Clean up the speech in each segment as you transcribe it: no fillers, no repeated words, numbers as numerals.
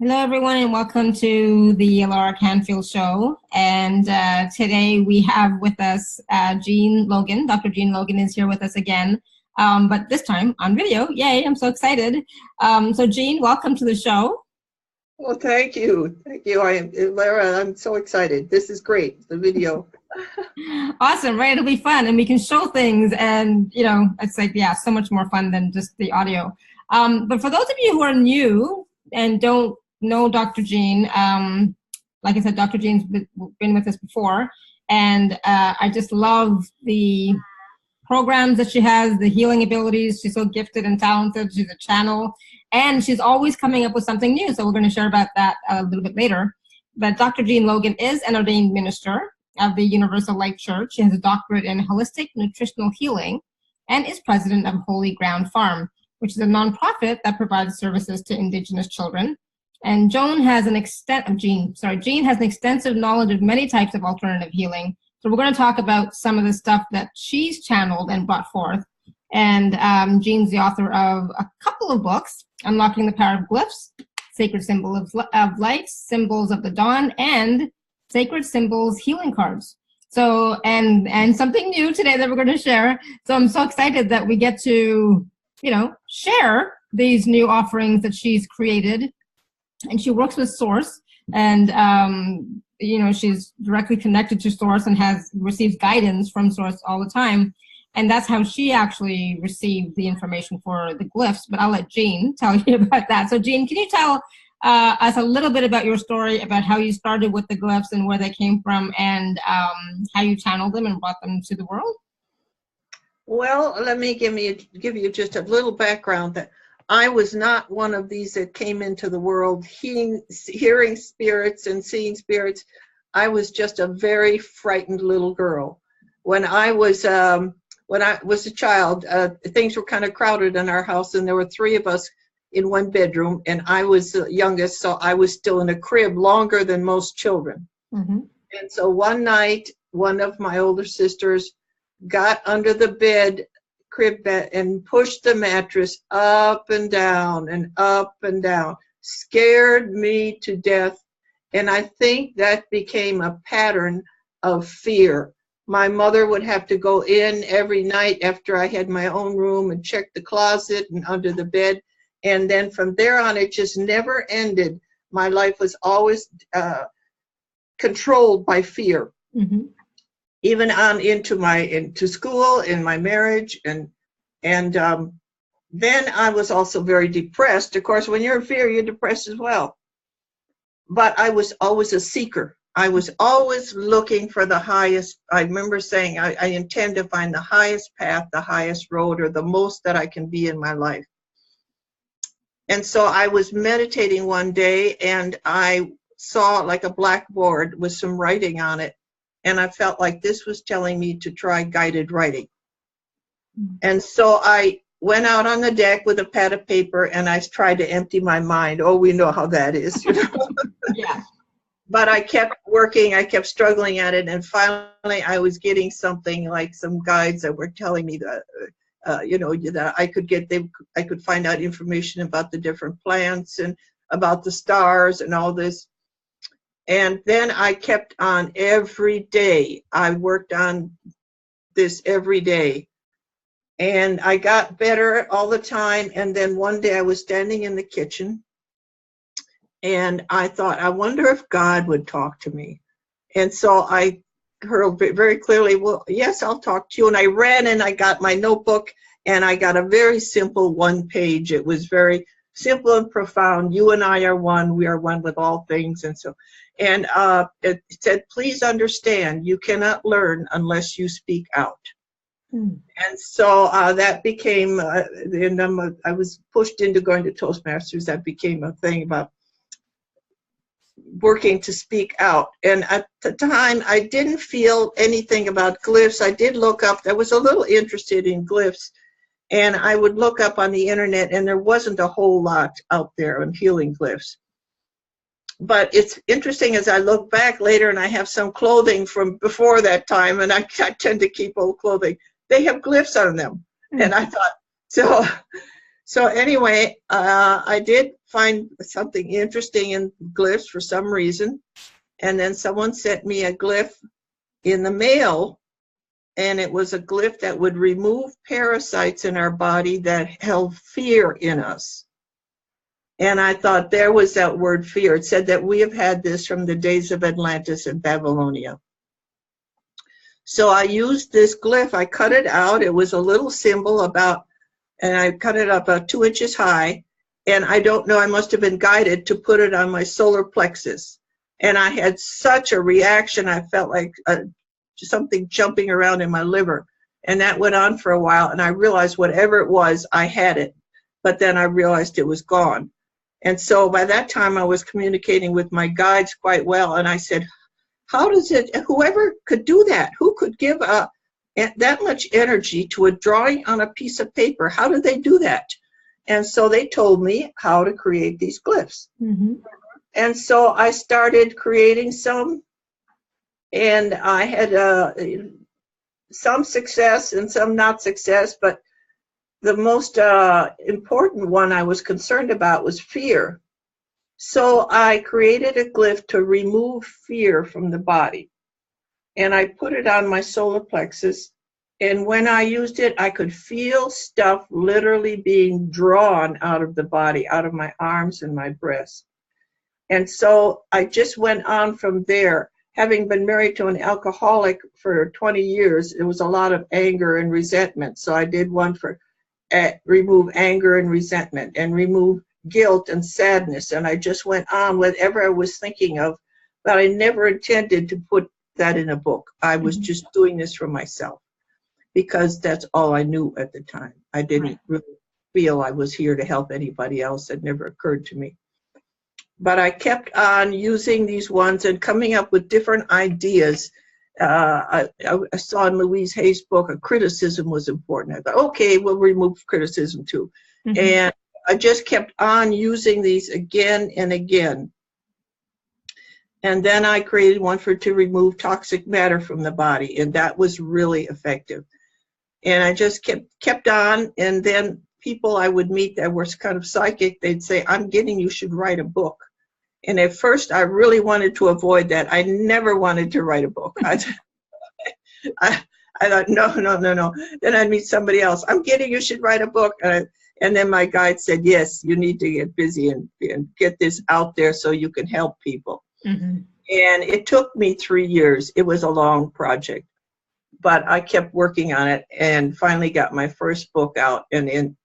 Hello, everyone, and welcome to the Laura Canfield Show. And today we have with us Jean Logan. Dr. Jean Logan is here with us again, but this time on video. Yay, I'm so excited. So Jean, welcome to the show. Well, thank you. Thank you. Lara, I'm so excited. This is great, the video. Awesome, right? It'll be fun, and we can show things, and, you know, it's like, yeah, so much more fun than just the audio. But for those of you who are new and don't know Dr. Jean, like I said, Dr. Jean's been with us before, and I just love the programs that she has, the healing abilities. She's so gifted and talented. She's a channel, and she's always coming up with something new, so we're going to share about that a little bit later. But Dr. Jean Logan is an ordained minister of the Universal Life Church. She has a doctorate in holistic nutritional healing and is president of Holy Ground Farm, which is a nonprofit that provides services to Indigenous children. And Jean has an extensive knowledge of many types of alternative healing. So we're going to talk about some of the stuff that she's channeled and brought forth. And Jean's the author of a couple of books: Unlocking the Power of Glyphs, Sacred Symbols of Light, Symbols of the Dawn, and Sacred Symbols Healing Cards. So, and something new today that we're going to share. So I'm so excited that we get to, you know, share these new offerings that she's created. And she works with Source, and you know, she's directly connected to Source and receives guidance from Source all the time. And that's how she actually received the information for the glyphs. But I'll let Jean tell you about that. So Jean, can you tell us a little bit about your story, about how you started with the glyphs and where they came from, and how you channeled them and brought them to the world? Well, let me give you just a little background. That I was not one of these that came into the world hearing spirits and seeing spirits. I was just a very frightened little girl. When I was a child, things were kind of crowded in our house, and there were three of us in one bedroom, and I was the youngest, so I was still in a crib longer than most children. Mm-hmm. And so one night, one of my older sisters got under the crib bed and pushed the mattress up and down and up and down, scared me to death. And I think that became a pattern of fear. My mother would have to go in every night after I had my own room and check the closet and under the bed. And then from there on, it just never ended. My life was always controlled by fear. Mm-hmm. Even on into school, in my marriage, and then I was also very depressed. Of course, when you're in fear, you're depressed as well. But I was always a seeker. I was always looking for the highest. I remember saying, I intend to find the highest path, the highest road, or the most that I can be in my life. And so I was meditating one day, and I saw like a blackboard with some writing on it. And I felt like this was telling me to try guided writing. And so I went out on the deck with a pad of paper, and I tried to empty my mind. Oh, we know how that is, you know. Yeah. But I kept working, I kept struggling at it, and finally I was getting something like some guides that were telling me that, you know, that I could find out information about the different plants and about the stars and all this. And then I kept on every day. I worked on this every day. And I got better all the time. And then one day I was standing in the kitchen, and I thought, I wonder if God would talk to me. And so I heard very clearly, well, yes, I'll talk to you. And I ran and I got my notebook, and I got a very simple one page. It was very simple and profound. You and I are one. We are one with all things. And so, and it said, please understand, you cannot learn unless you speak out. Mm. And so that became, and I was pushed into going to Toastmasters. That became a thing about working to speak out. And at the time, I didn't feel anything about glyphs. I did look up, I was a little interested in glyphs. And I would look up on the internet, and there wasn't a whole lot out there on healing glyphs. But it's interesting as I look back later, and I have some clothing from before that time, and I tend to keep old clothing. They have glyphs on them. Mm-hmm. And I thought, So anyway, I did find something interesting in glyphs for some reason. And then someone sent me a glyph in the mail, and it was a glyph that would remove parasites in our body that held fear in us. And I thought there was that word fear. It said that we have had this from the days of Atlantis and Babylonia. So I used this glyph. I cut it out. It was a little symbol and I cut it up about 2 inches high. And I don't know, I must have been guided to put it on my solar plexus. And I had such a reaction. I felt like something jumping around in my liver. And that went on for a while. And I realized whatever it was, I had it. But then I realized it was gone. And so by that time, I was communicating with my guides quite well. And I said, how does it, whoever could do that, who could give that much energy to a drawing on a piece of paper? How do they do that? And so they told me how to create these glyphs. Mm-hmm. And so I started creating some. And I had some success and some not success, but the most important one I was concerned about was fear. So I created a glyph to remove fear from the body. And I put it on my solar plexus. And when I used it, I could feel stuff literally being drawn out of the body, out of my arms and my breast. And so I just went on from there. Having been married to an alcoholic for 20 years, it was a lot of anger and resentment. So I did one for remove anger and resentment and remove guilt and sadness. And I just went on whatever I was thinking of, but I never intended to put that in a book. I was just doing this for myself because that's all I knew at the time. I didn't really feel I was here to help anybody else. It never occurred to me. But I kept on using these ones and coming up with different ideas. I saw in Louise Hay's book, a criticism was important. I thought, okay, we'll remove criticism too. Mm-hmm. And I just kept on using these again and again. And then I created one to remove toxic matter from the body, and that was really effective. And I just kept on, and then people I would meet that were kind of psychic, they'd say, I'm getting you should write a book. And at first, I really wanted to avoid that. I never wanted to write a book. I thought, no. Then I'd meet somebody else. I'm getting you should write a book. And then my guide said, yes, you need to get busy and get this out there so you can help people. Mm-hmm. And it took me 3 years. It was a long project. But I kept working on it and finally got my first book out. And in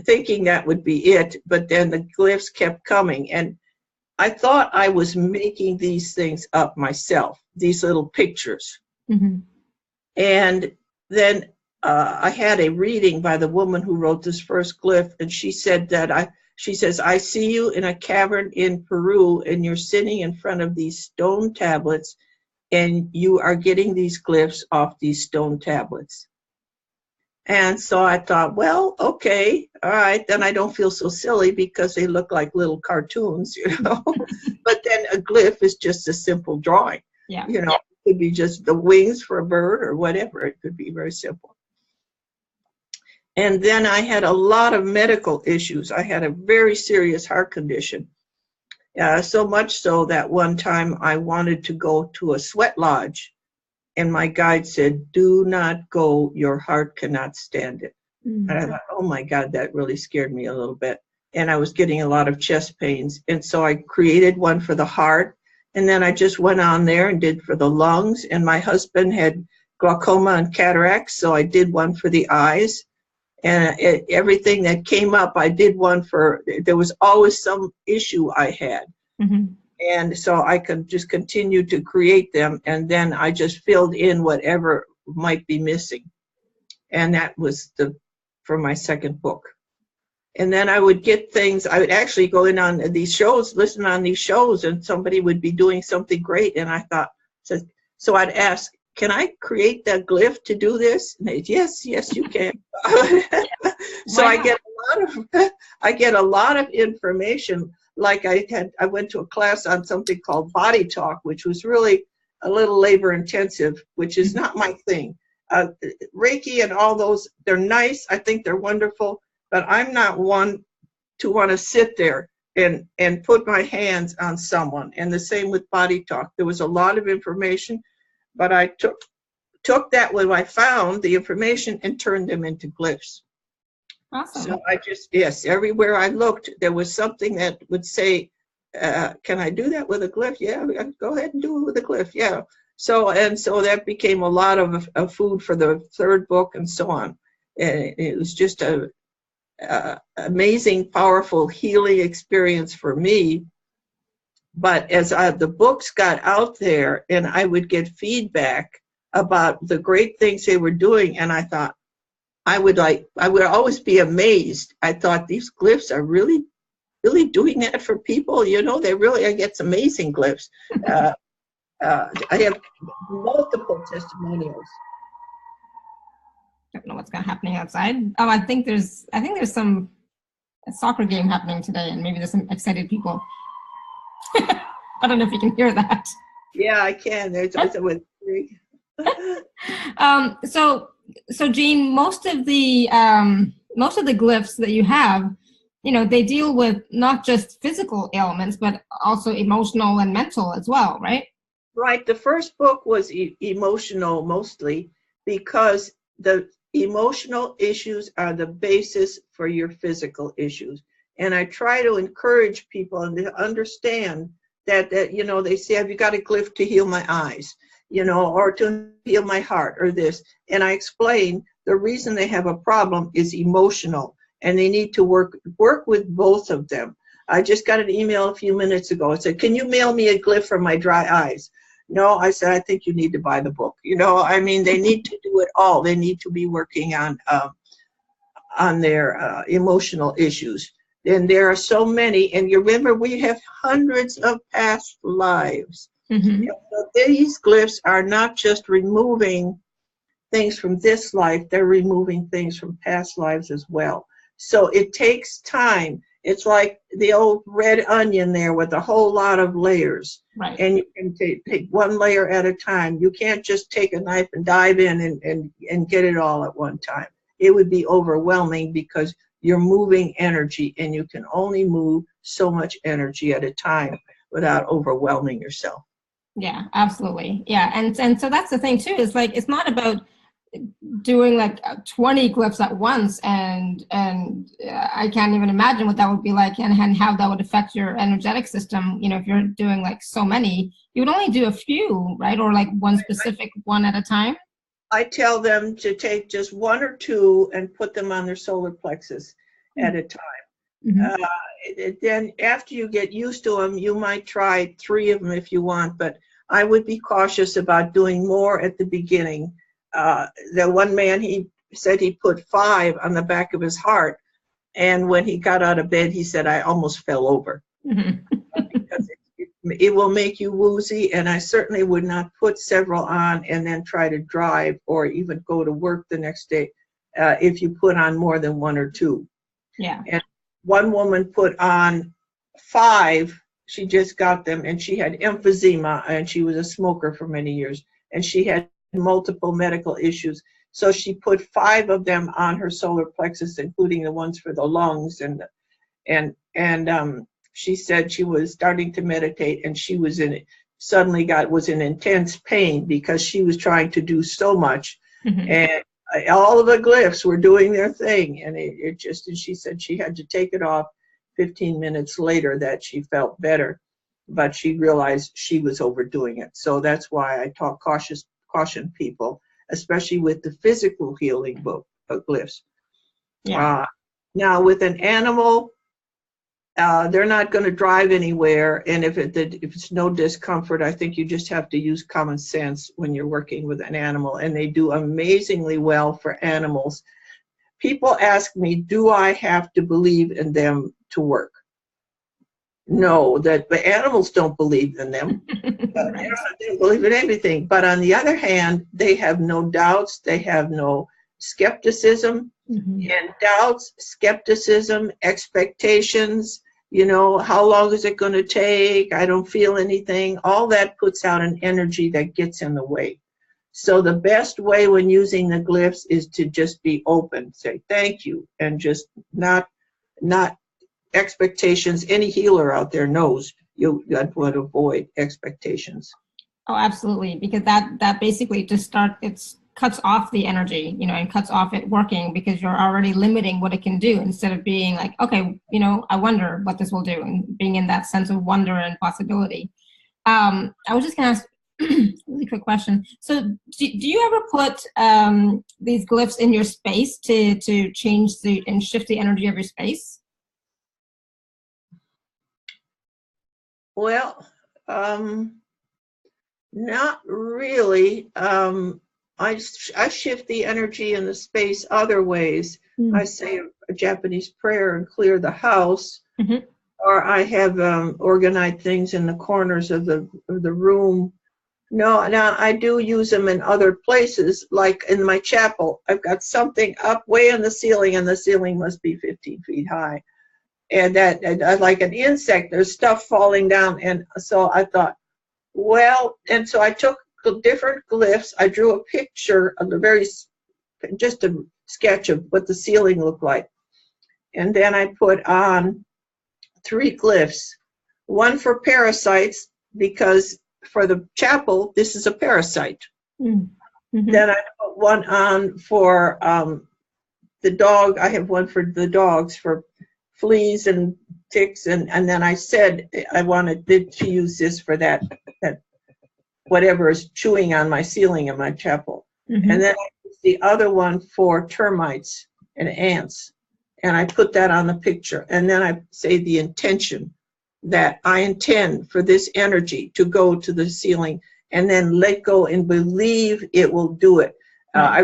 thinking that would be it, but then the glyphs kept coming. And I thought I was making these things up myself, these little pictures. Mm-hmm. And then I had a reading by the woman who wrote this first glyph, and she said she says, I see you in a cavern in Peru, and you're sitting in front of these stone tablets, and you are getting these glyphs off these stone tablets. And so I thought, well, okay, all right, then I don't feel so silly because they look like little cartoons, But then a glyph is just a simple drawing. Yeah. It could be just the wings for a bird or whatever. It could be very simple. And then I had a lot of medical issues. I had a very serious heart condition. So much so that one time I wanted to go to a sweat lodge. And my guide said, do not go, your heart cannot stand it. Mm-hmm. And I thought, oh my God, that really scared me a little bit. And I was getting a lot of chest pains. And so I created one for the heart. And then I just went on there and did for the lungs. And my husband had glaucoma and cataracts, so I did one for the eyes. And everything that came up, I did one for, there was always some issue I had. Mm-hmm. And so I could just continue to create them, and then I just filled in whatever might be missing. And that was for my second book. And then I would get things, I would actually go in on these shows, listen on these shows, and somebody would be doing something great. And I thought, so I'd ask, can I create that glyph to do this? And they'd, yes, you can. So I get a lot of information. Like I went to a class on something called body talk, which was really a little labor intensive, which is not my thing. Reiki and all those, they're nice. I think they're wonderful. but I'm not one to want to sit there and put my hands on someone. And the same with body talk. There was a lot of information, but I took that what I found, the information, and turned them into glyphs. Awesome. So I just, yes, everywhere I looked, there was something that would say, can I do that with a glyph? Yeah, go ahead and do it with a glyph. Yeah. So that became a lot of food for the third book and so on. And it was just a amazing, powerful healing experience for me. But as the books got out there and I would get feedback about the great things they were doing, and I thought, I would always be amazed. I thought, these glyphs are really doing that for people. You know, I get some amazing glyphs. I have multiple testimonials. I don't know what's happening outside. Oh, I think there's some soccer game happening today, and maybe there's some excited people. I don't know if you can hear that. Yeah, I can. There's also with So Jean, most of the glyphs that you have, you know, they deal with not just physical ailments, but also emotional and mental as well, right? Right. The first book was emotional mostly, because the emotional issues are the basis for your physical issues. And I try to encourage people and to understand that, you know, they say, have you got a glyph to heal my eyes, you know, or to heal my heart or this. And I explain the reason they have a problem is emotional, and they need to work with both of them. I just got an email a few minutes ago. It said, can you mail me a glyph for my dry eyes? No, I said, I think you need to buy the book. You know, I mean, they need to do it all. They need to be working on their emotional issues. And there are so many. And you remember, we have hundreds of past lives. Mm-hmm. So these glyphs are not just removing things from this life, they're removing things from past lives as well. So it takes time. It's like the old red onion there with a whole lot of layers. Right. And you can take one layer at a time. You can't just take a knife and dive in and get it all at one time. It would be overwhelming, because you're moving energy, and you can only move so much energy at a time without overwhelming yourself. Yeah, absolutely. Yeah. And so that's the thing too, is like, it's not about doing like 20 glyphs at once, and I can't even imagine what that would be like, and how that would affect your energetic system. You know, if you're doing like so many, you would only do a few, right? Or like one specific one at a time. I tell them to take just one or two and put them on their solar plexus at a time. Mm-hmm. Then after you get used to them, you might try 3 of them if you want, but I would be cautious about doing more at the beginning. The one man, he said he put 5 on the back of his heart, and when he got out of bed, he said, I almost fell over. Mm-hmm. Because it will make you woozy, and I certainly would not put several on and then try to drive or even go to work the next day if you put on more than 1 or 2. Yeah. And one woman put on 5. She just got them, and she had emphysema, and she was a smoker for many years, and she had multiple medical issues. So she put 5 of them on her solar plexus, including the ones for the lungs, and she said she was starting to meditate, and she was in intense pain because she was trying to do so much. Mm-hmm. And all of the glyphs were doing their thing, and and she said she had to take it off 15 minutes later, that she felt better, but she realized she was overdoing it. So that's why I caution people, especially with the physical healing book of glyphs. Yeah. Now with an animal, they're not going to drive anywhere, and if it's no discomfort, I think you just have to use common sense when you're working with an animal, and they do amazingly well for animals. People ask me, do I have to believe in them to work? No, the animals don't believe in them. They don't believe in anything. But on the other hand, they have no doubts. They have no skepticism. Mm-hmm. And doubts, skepticism, expectations, you know, how long is it going to take? I don't feel anything. All that puts out an energy that gets in the way. So the best way when using the glyphs is to just be open, say thank you, and just not expectations. Any healer out there knows you would avoid expectations. Oh, absolutely, because that basically just cuts off the energy, and cuts off it working, because you're already limiting what it can do, instead of being like, okay, I wonder what this will do, and being in that sense of wonder and possibility. I was just gonna ask really quick question. So do you ever put these glyphs in your space to change and shift the energy of your space? Well, not really. I shift the energy in the space other ways. I say a Japanese prayer and clear the house, or I have organized things in the corners of the room. No, now I do use them in other places, like in my chapel. I've got something up way in the ceiling, and the ceiling must be 15 feet high. And that like an insect, there's stuff falling down. And so I thought, well, and so I took different glyphs. I drew a picture of just a sketch of what the ceiling looked like. And then I put on 3 glyphs, one for parasites, because for the chapel, this is a parasite. Then I put one on for the dog. I have one for the dogs for fleas and ticks, and then I said I wanted to use this for that whatever is chewing on my ceiling in my chapel. And then I used the other one for termites and ants, and I put that on the picture. And then I say the intention, that I intend for this energy to go to the ceiling, and then let go and believe it will do it. I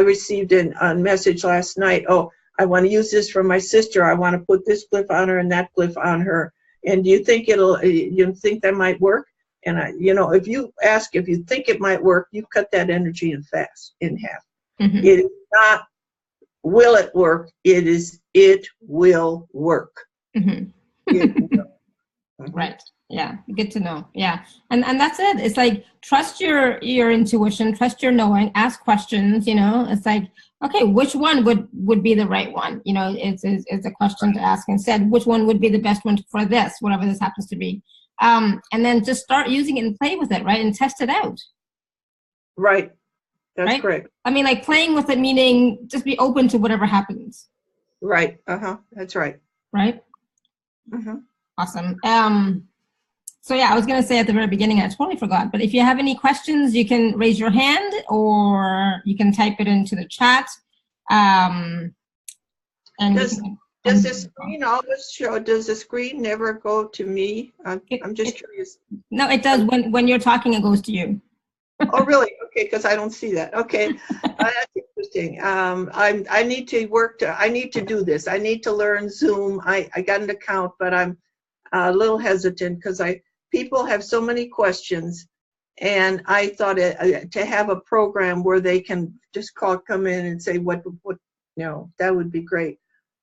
received a message last night. Oh, I want to use this for my sister. I want to put this glyph on her and that glyph on her. And do you think you think that might work? And if you ask if you think it might work, you cut that energy in half. It is not, will it work? It is, it will work. It will. Right. Yeah. Good to know. Yeah. And that's it. It's like, trust your intuition, trust your knowing, ask questions, it's like, okay, which one would be the right one? It's a question to ask instead. Which one would be the best one for this, whatever this happens to be? And then just start using it and play with it, right? And test it out. Right. That's right? correct. I mean, like, playing with it, meaning just be open to whatever happens. Right. That's right. Right? Awesome. So yeah, I was going to say at the very beginning, I totally forgot, but if you have any questions, you can raise your hand or you can type it into the chat. And does the screen always show? Does the screen never go to me? I'm just curious. No, it does. When you're talking, it goes to you. Oh, really? Okay, because I don't see that. Okay, that's interesting. I need to I need to do this. I need to learn Zoom. I got an account, but I'm a little hesitant because people have so many questions, and I thought to have a program where they can just come in and say what that would be great.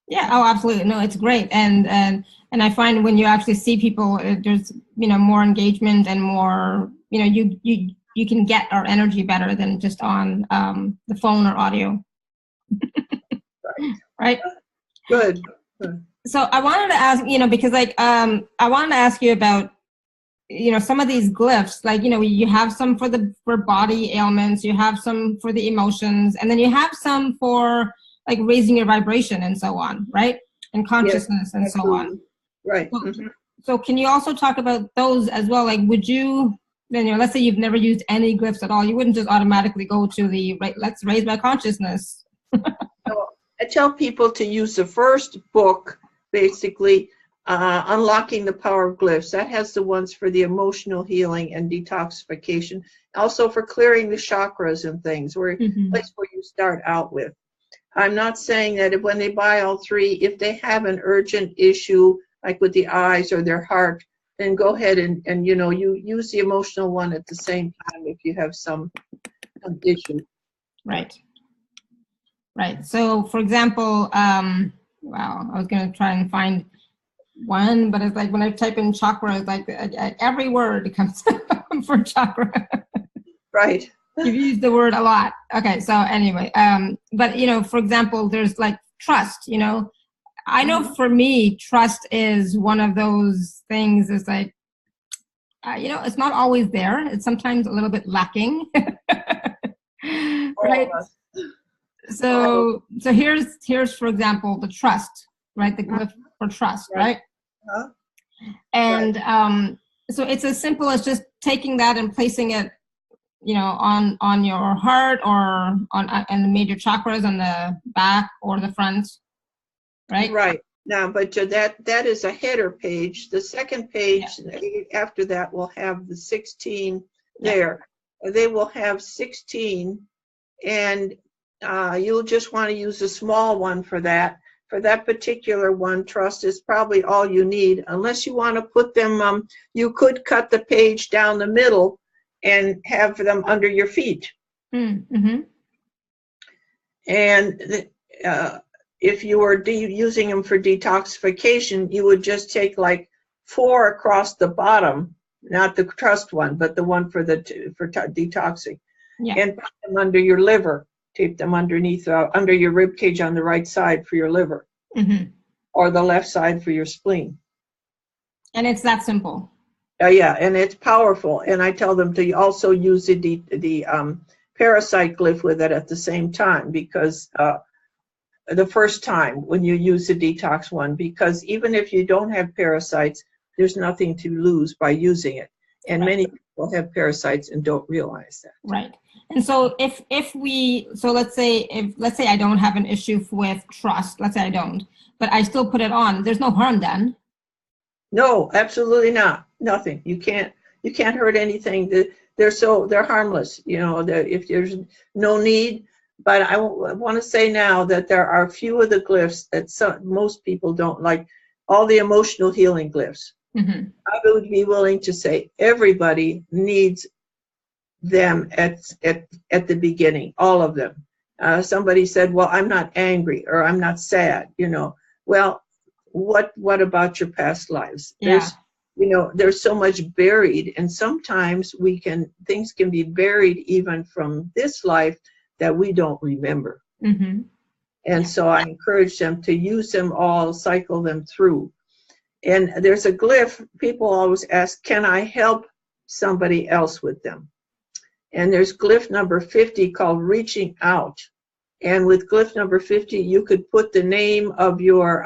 Yeah. Oh, absolutely. No, it's great. And I find when you actually see people, there's more engagement and more you can get our energy better than just on the phone or audio. Right. Good. So I wanted to ask, because I wanted to ask you about, some of these glyphs, like, you have some for body ailments, you have some for the emotions, and then you have some for like raising your vibration and so on, right? And consciousness, yes, and absolutely. So on. Right. So can you also talk about those as well? Like, would you, let's say you've never used any glyphs at all, you wouldn't just automatically go to let's raise my consciousness. So I tell people to use the first book, basically, Unlocking the Power of Glyphs. That has the ones for the emotional healing and detoxification, also for clearing the chakras and things, place where you start out with. I'm not saying that when they buy all 3, if they have an urgent issue, like with the eyes or their heart, then go ahead and you use the emotional one at the same time if you have some issue. Right. So, for example, wow, I was going to try and find one, but it's like when I type in chakra, it's like every word comes for chakra. Right. You've used the word a lot. Okay, so anyway, but for example, there's like trust. I know for me, trust is one of those things. It's like, it's not always there. It's sometimes a little bit lacking, right? So here's for example the trust, right? The glyph for trust, right? And so it's as simple as just taking that and placing it, on your heart or on the major chakras on the back or the front, right? Right. Now, but that is a header page. The second page after that will have the 16 there. They will have 16, and you'll just want to use a small one for that. For that particular one, trust is probably all you need, unless you want to put them, you could cut the page down the middle and have them under your feet. Mm-hmm. And if you were using them for detoxification, you would just take like 4 across the bottom, not the trust one, but the one for detoxing, and put them under your liver. Tape them underneath, under your rib cage on the right side for your liver, or the left side for your spleen. And it's that simple. And it's powerful. And I tell them to also use the parasite glyph with it at the same time, because the first time when you use the detox one, because even if you don't have parasites, there's nothing to lose by using it. And many people have parasites and don't realize that. Right. And so let's say I don't have an issue with trust, let's say I don't, but I still put it on, there's no harm done. No, absolutely not. Nothing. You can't hurt anything. They're harmless, if there's no need. But I want to say now that there are a few of the glyphs that most people don't like, all the emotional healing glyphs. I would be willing to say everybody needs them at the beginning, all of them. Somebody said, well, I'm not angry or I'm not sad, Well, what about your past lives? There's so much buried, and sometimes things can be buried even from this life that we don't remember. And so I encourage them to use them all, cycle them through. And there's a glyph, people always ask, can I help somebody else with them? And there's glyph number 50 called reaching out. And with glyph number 50, you could put the name of your,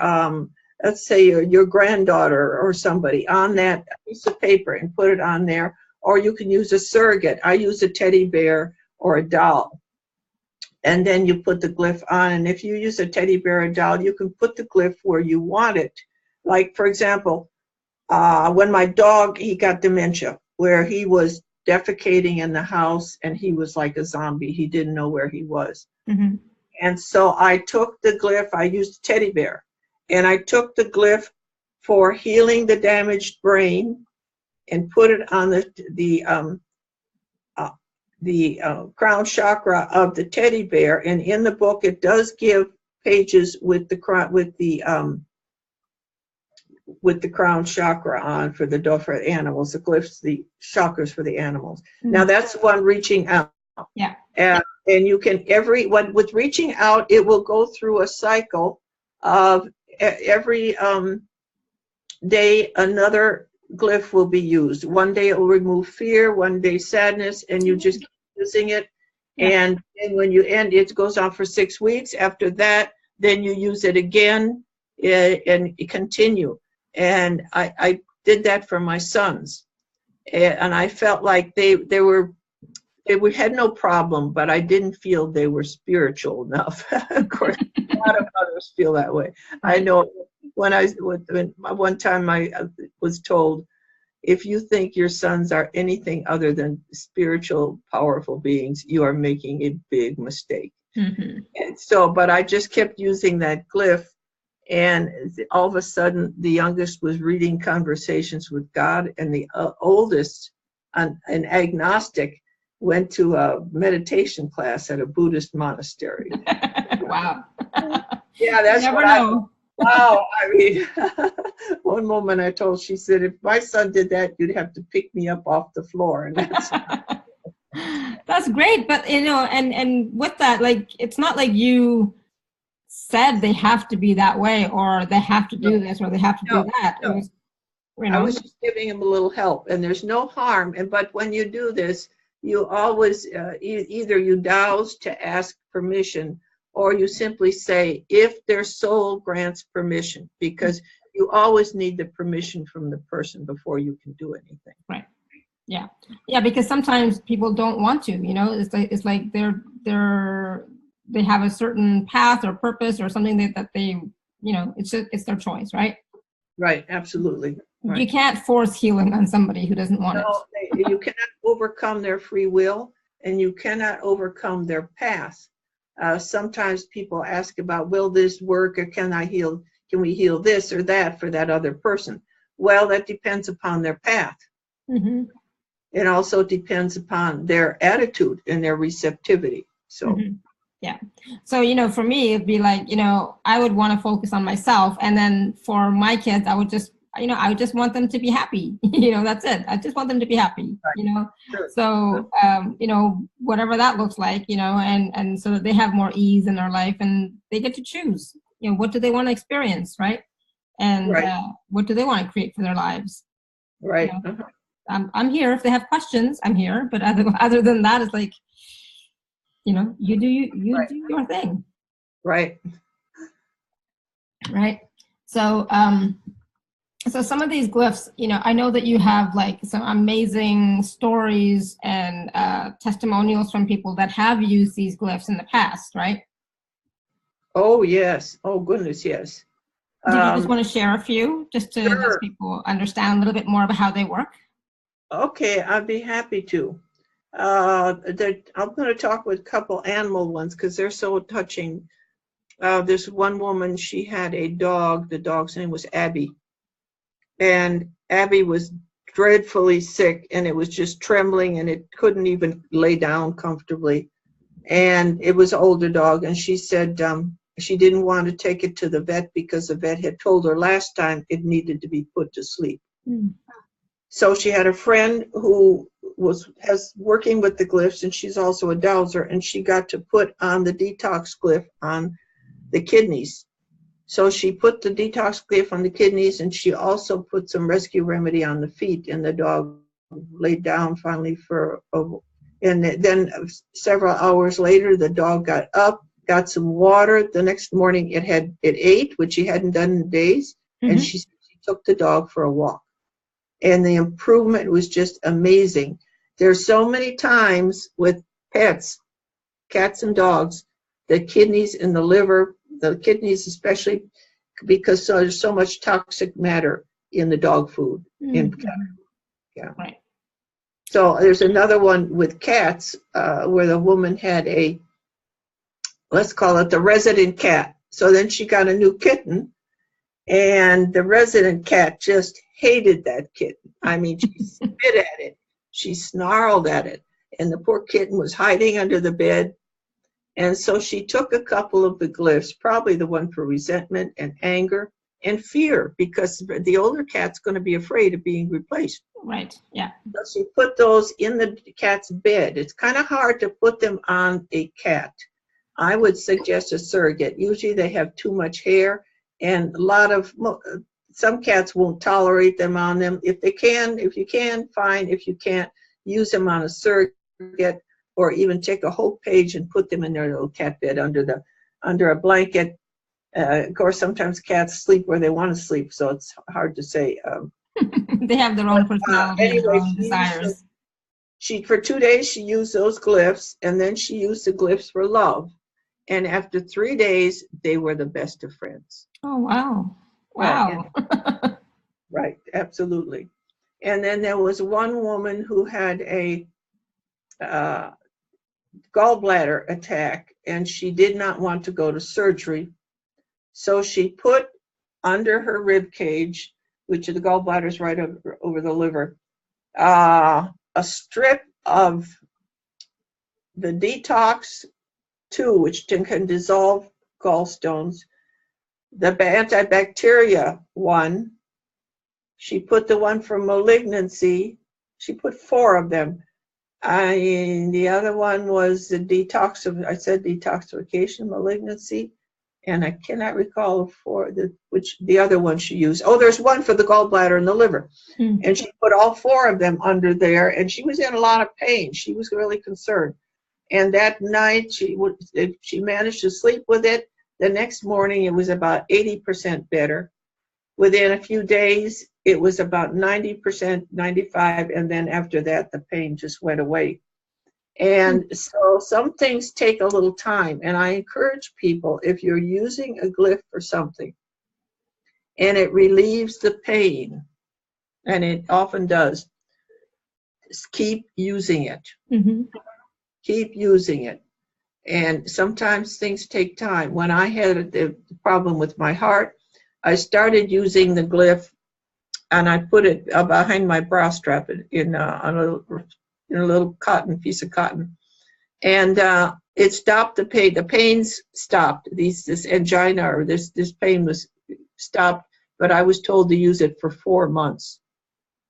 let's say your granddaughter or somebody on that piece of paper and put it on there. Or you can use a surrogate. I use a teddy bear or a doll. And then you put the glyph on. And if you use a teddy bear or doll, you can put the glyph where you want it. Like, for example, when my dog, he got dementia, where he was defecating in the house and he was like a zombie. He didn't know where he was. And so I took the glyph, I used a teddy bear, and I took the glyph for healing the damaged brain and put it on the crown chakra of the teddy bear. And in the book, it does give pages with the crown chakra on for the animals, the glyphs, the chakras for the animals. Now that's one reaching out. And you can with reaching out, it will go through a cycle of every day another glyph will be used. One day it will remove fear, one day sadness, and you just keep using it. And when you end, it goes on for 6 weeks. After that, then you use it again and continue. And I did that for my sons, and I felt like they had no problem, but I didn't feel they were spiritual enough. Of course, a lot of others feel that way. I know one time I was told, if you think your sons are anything other than spiritual, powerful beings, you are making a big mistake. And so, but I just kept using that glyph. And all of a sudden, the youngest was reading Conversations with God, and the oldest, an agnostic, went to a meditation class at a Buddhist monastery. Wow. Yeah, that's what I know. Wow. I mean, one moment I told, she said, if my son did that, you'd have to pick me up off the floor. And That's great. But, and with that, like, it's not like you said they have to be that way, or they have to do this, or they have to do that. No. It was, I was just giving him a little help, and there's no harm. But when you do this, you always either you douse to ask permission, or you simply say if their soul grants permission, because you always need the permission from the person before you can do anything. Right. Yeah. Yeah. Because sometimes people don't want to. It's like they have a certain path or purpose or something that they it's their choice, right? Right. Absolutely. Right. You can't force healing on somebody who doesn't want it. You cannot overcome their free will, and you cannot overcome their path. Sometimes people ask about, will this work, or can we heal this or that for that other person? Well, that depends upon their path. Mm-hmm. It also depends upon their attitude and their receptivity. So. Mm-hmm. Yeah. So, for me, it'd be like, I would want to focus on myself. And then for my kids, I would just want them to be happy. That's it. I just want them to be happy, Right. Sure. So, whatever that looks like, and so that they have more ease in their life and they get to choose, what do they want to experience, right? And right. What do they want to create for their lives? Right. I'm here. If they have questions, I'm here. But other than that, it's like, you do right. do your thing. Right. Right. So, so some of these glyphs, I know that you have like some amazing stories and testimonials from people that have used these glyphs in the past, right? Oh, yes. Oh, goodness, yes. Do you just want to share a few just to Sure. let people understand a little bit more about how they work? Okay, I'd be happy to. I'm going to talk with a couple animal ones because they're so touching. This one woman, she had a dog. The dog's name was Abby. And Abby was dreadfully sick, and it was just trembling, and it couldn't even lay down comfortably. And it was an older dog, and she said she didn't want to take it to the vet because the vet had told her last time it needed to be put to sleep. Mm. So she had a friend who has working with the glyphs, and she's also a dowser, and she got to put on the detox glyph on the kidneys. So she put the detox glyph on the kidneys, and she also put some rescue remedy on the feet, and the dog laid down finally and then several hours later, the dog got up, got some water. The next morning it ate, which she hadn't done in days, mm-hmm. and she took the dog for a walk. And the improvement was just amazing. There's so many times with pets, cats and dogs, the kidneys and the liver, the kidneys especially, because there's so much toxic matter in the dog food. Mm-hmm. Yeah. Right. So there's another one with cats where the woman had let's call it the resident cat. So then she got a new kitten, and the resident cat just hated that kitten. I mean, she spit at it. She snarled at it. And the poor kitten was hiding under the bed. And so she took a couple of the glyphs, probably the one for resentment and anger and fear, because the older cat's going to be afraid of being replaced. Right, yeah. So she put those in the cat's bed. It's kind of hard to put them on a cat. I would suggest a surrogate. Usually they have too much hair, and some cats won't tolerate them on them. If you can, fine. If you can't, use them on a surrogate, or even take a whole page and put them in their little cat bed under a blanket. Of course, sometimes cats sleep where they want to sleep, so it's hard to say. They have their own personality and their own desires. For 2 days, she used those glyphs, and then she used the glyphs for love. And after 3 days, they were the best of friends. Oh, wow. Wow. Right, right, absolutely. And then there was one woman who had a gallbladder attack, and she did not want to go to surgery. So she put under her rib cage, which the gallbladder is right over the liver, a strip of the Detox 2, which can dissolve gallstones, the antibacteria one. She put the one for malignancy. She put 4 of them. The other one was the detoxification malignancy, and I cannot recall which the other one she used. Oh, there's one for the gallbladder and the liver. And she put all 4 of them under there, and she was in a lot of pain. She was really concerned. And that night, she managed to sleep with it. The next morning, it was about 80% better. Within a few days, it was about 90%, 95%, and then after that, the pain just went away. And so some things take a little time, and I encourage people, if you're using a glyph for something, and it relieves the pain, and it often does, just keep using it. Keep using it. And sometimes things take time. When I had the problem with my heart, I started using the glyph, and I put it behind my bra strap in a little piece of cotton, and it stopped the pain. The pains stopped. This angina or this pain was stopped. But I was told to use it for 4 months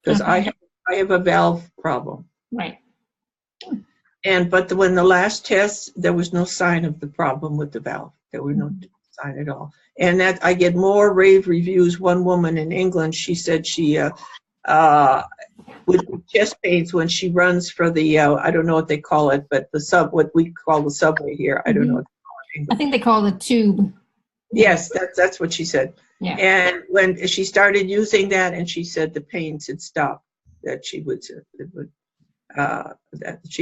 because I have a valve problem. Right. But when the last test, there was no sign of the problem with the valve. There were no sign at all. And that I get more rave reviews. One woman in England, she said she with chest pains when she runs for the I don't know what they call it, but what we call the subway here. I don't know what they call it in England. I think they call it a tube. Yes, that's what she said. Yeah. And when she started using that, and she said the pains had stopped that she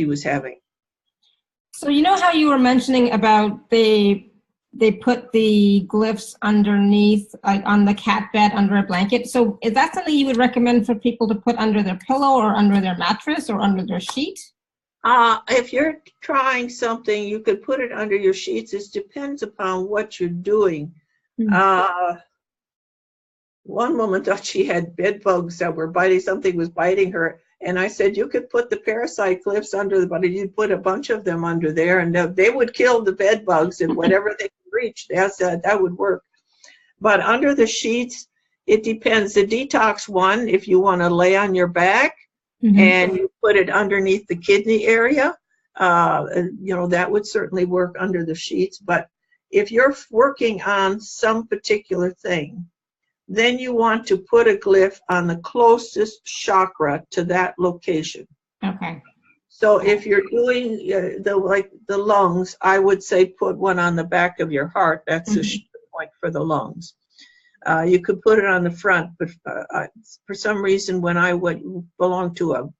was having. So you know how you were mentioning about they put the glyphs underneath, like on the cat bed under a blanket. So is that something you would recommend for people to put under their pillow or under their mattress or under their sheet? If you're trying something, you could put it under your sheets. It depends upon what you're doing. One woman thought she had bed bugs that were biting, something was biting her. And I said, you could put the parasite glyphs under, but you'd put a bunch of them under there, and they would kill the bed bugs and whatever they could reach. That would work. But under the sheets, it depends. The detox one, if you want to lay on your back and you put it underneath the kidney area, that would certainly work under the sheets. But if you're working on some particular thing, then you want to put a glyph on the closest chakra to that location. Okay. So if you're doing the lungs, I would say put one on the back of your heart. That's the point for the lungs. You could put it on the front, but for some reason, when I belong to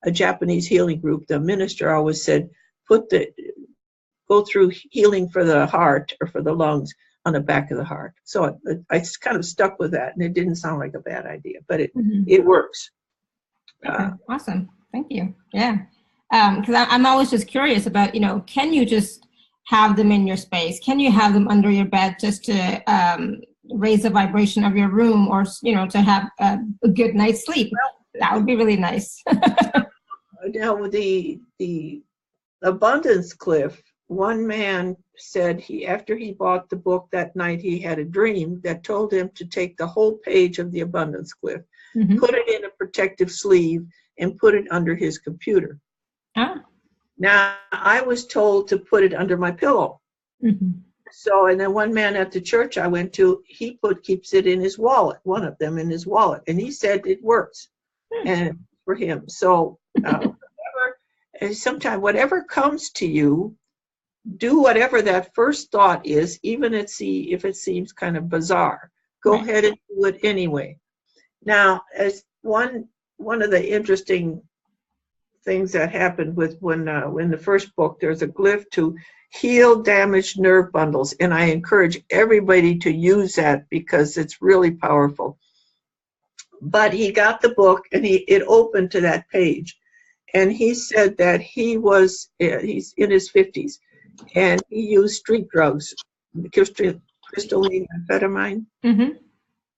a Japanese healing group, the minister always said, go through healing for the heart or for the lungs on the back of the heart. So I kind of stuck with that, and it didn't sound like a bad idea, but it works. Okay. Awesome. Thank you. Yeah. Because I'm always just curious about, can you just have them in your space? Can you have them under your bed just to raise the vibration of your room, or, to have a good night's sleep? That would be really nice. Now, the abundance glyph, one man said after he bought the book that night, he had a dream that told him to take the whole page of the abundance glyph, put it in a protective sleeve, and put it under his computer. Now, I was told to put it under my pillow. So, and then one man at the church I went to, he keeps it in his wallet, one of them in his wallet, and he said it works, and for him. So, sometimes whatever comes to you, do whatever that first thought is, even if it seems kind of bizarre. Go ahead and do it anyway. Now, as one of the interesting things that happened with when the first book, there's a glyph to heal damaged nerve bundles, and I encourage everybody to use that because it's really powerful. But he got the book, and it opened to that page, and he said that he's in his 50s, and he used street drugs, crystalline amphetamine,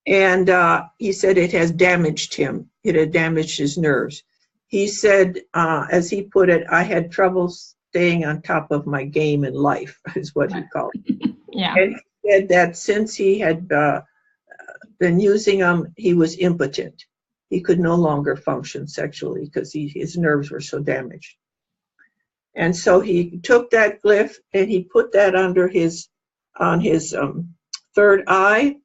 and he said it has damaged him. It had damaged his nerves. He said, as he put it, I had trouble staying on top of my game in life, is what he called it. Yeah. And he said that since he had been using them, he was impotent. He could no longer function sexually because his nerves were so damaged. And so he took that glyph and he put that under on his third eye,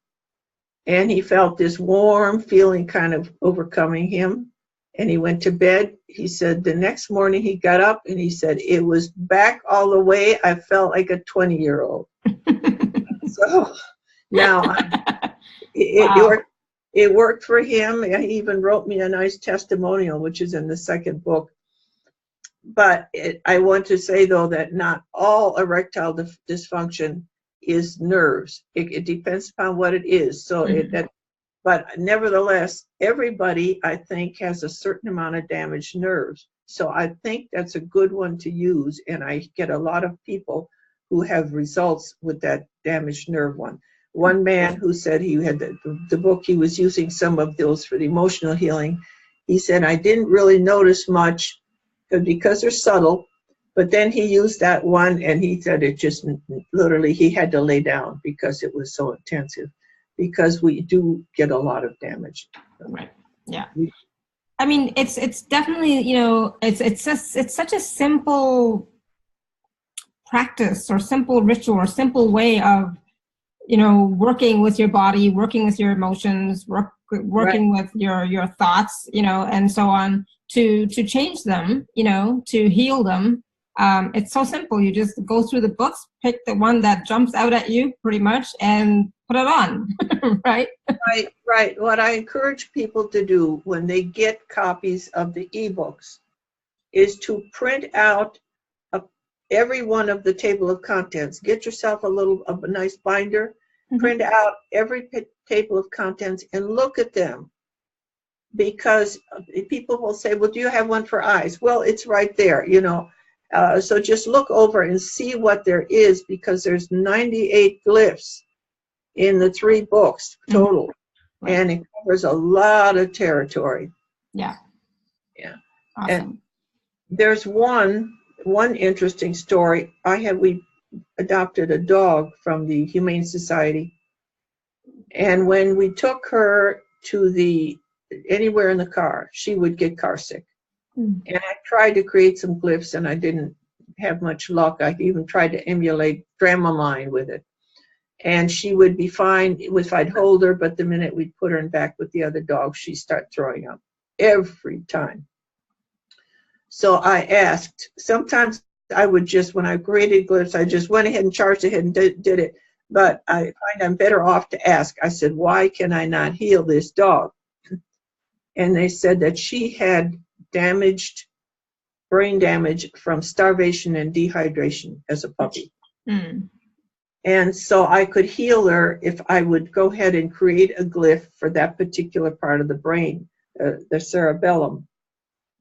and he felt this warm feeling kind of overcoming him. And he went to bed. He said the next morning he got up and he said, it was back all the way. I felt like a 20-year-old. So now Wow. it worked for him. And he even wrote me a nice testimonial, which is in the second book. But I want to say, though, that not all erectile dysfunction is nerves. It depends upon what it is. So but nevertheless, everybody, I think, has a certain amount of damaged nerves. So I think that's a good one to use. And I get a lot of people who have results with that damaged nerve one. One man who said he had the book, he was using some of those for the emotional healing. He said, I didn't really notice much because they're subtle. But then he used that one and he said it just literally, he had to lay down because it was so intensive. Because we do get a lot of damage. Right. Yeah. I mean, it's definitely, you know, it's such a simple practice or simple ritual or simple way of, you know, working with your body, working with your emotions, working with your thoughts, you know, and so on to change them, you know, to heal them. It's so simple. You just go through the books, pick the one that jumps out at you pretty much and put it on, right? Right. What I encourage people to do when they get copies of the ebooks is to print out every one of the table of contents. Get yourself a nice binder, print out every table of contents and look at them. Because people will say, well, do you have one for eyes? Well, it's right there, you know. So just look over and see what there is, because there's 98 glyphs in the 3 books total. Right. And it covers a lot of territory. Yeah. Awesome. And there's one interesting story. We adopted a dog from the Humane Society. And when we took her to anywhere in the car, she would get car sick. And I tried to create some glyphs and I didn't have much luck. I even tried to emulate Dramamine with it. And she would be fine if I'd hold her, but the minute we'd put her in back with the other dog, she'd start throwing up every time. So I asked, sometimes I would just, when I created glyphs, I just went ahead and charged ahead and did it. But I find I'm better off to ask. I said, why can I not heal this dog? And they said that she had brain damage from starvation and dehydration as a puppy. And so I could heal her if I would go ahead and create a glyph for that particular part of the brain, the cerebellum.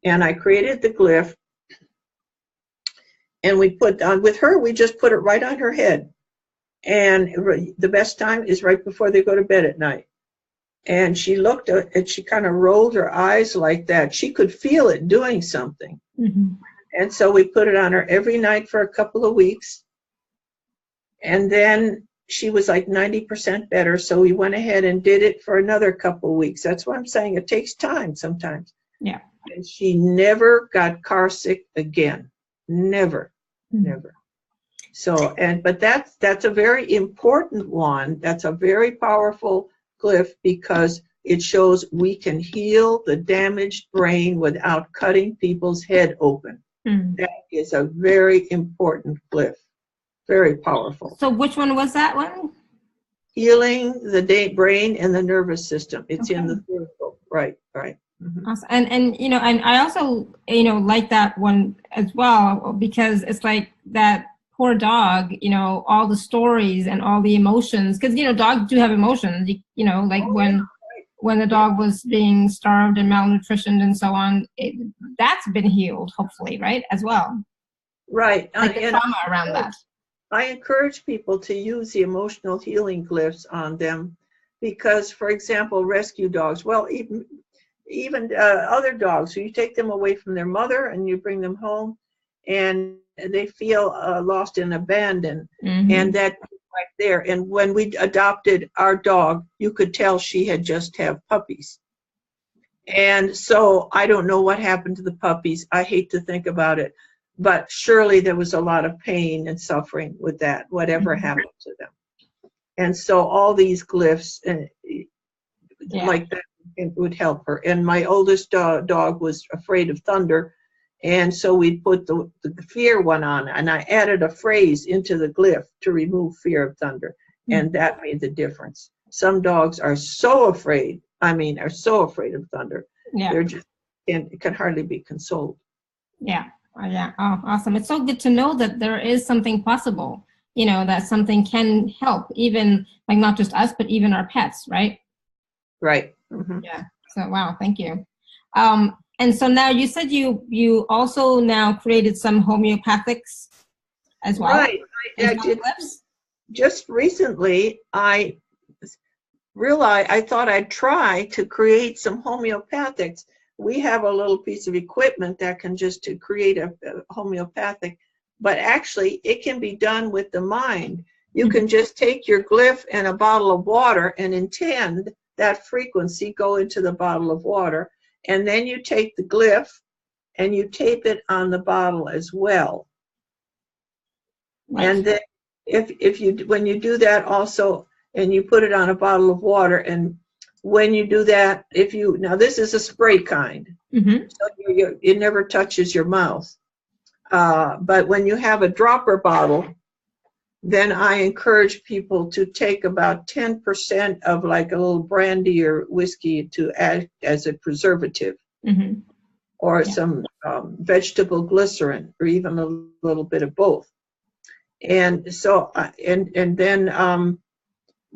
And I created the glyph, and we with her, we just put it right on her head. And the best time is right before they go to bed at night. And she looked at it, she kind of rolled her eyes like that. She could feel it doing something. And so we put it on her every night for a couple of weeks. And then she was like 90% better. So we went ahead and did it for another couple of weeks. That's what I'm saying. It takes time sometimes. Yeah. And she never got car sick again. Never. So, but that's a very important one. That's a very powerful glyph because it shows we can heal the damaged brain without cutting people's head open. That is a very important glyph. Very powerful. So which one was that one? Healing the brain and the nervous system. It's in the third book. Right. Awesome. And you know, and I also, you know, like that one as well, because it's like that poor dog, you know, all the stories and all the emotions, because, you know, dogs do have emotions, you know, like when the dog was being starved and malnutritioned and so on, that's been healed, hopefully, right, as well. Right. Like the trauma around that. I encourage people to use the emotional healing glyphs on them because, for example, rescue dogs, well, even other dogs, so you take them away from their mother and you bring them home and they feel lost and abandoned. And that right there. And when we adopted our dog, you could tell she had just had puppies. And so I don't know what happened to the puppies. I hate to think about it. but surely there was a lot of pain and suffering with that, whatever happened to them. And so all these glyphs and like that, it would help her. And my oldest dog was afraid of thunder, and so we put the fear one on, and I added a phrase into the glyph to remove fear of thunder, and that made the difference. Some dogs are so afraid, are so afraid of thunder. They're just can hardly be consoled. Yeah. Oh, awesome. It's so good to know that there is something possible, that something can help, even like not just us, but even our pets, right? Right. Yeah. So, wow. Thank you. And so now you said you also now created some homeopathics as well. Right. I did. Just recently, I realized I thought I'd try to create some homeopathics. We have a little piece of equipment that can just to create a homeopathic, but actually it can be done with the mind. You can just take your glyph and a bottle of water and intend that frequency go into the bottle of water, and then you take the glyph and you tape it on the bottle as well. Right. And then when you do that also, and you put it on a bottle of water, and when you do that, now this is a spray kind, so it never touches your mouth. But when you have a dropper bottle, then I encourage people to take about 10% of like a little brandy or whiskey to add as a preservative, or some vegetable glycerin, or even a little bit of both. And so, and then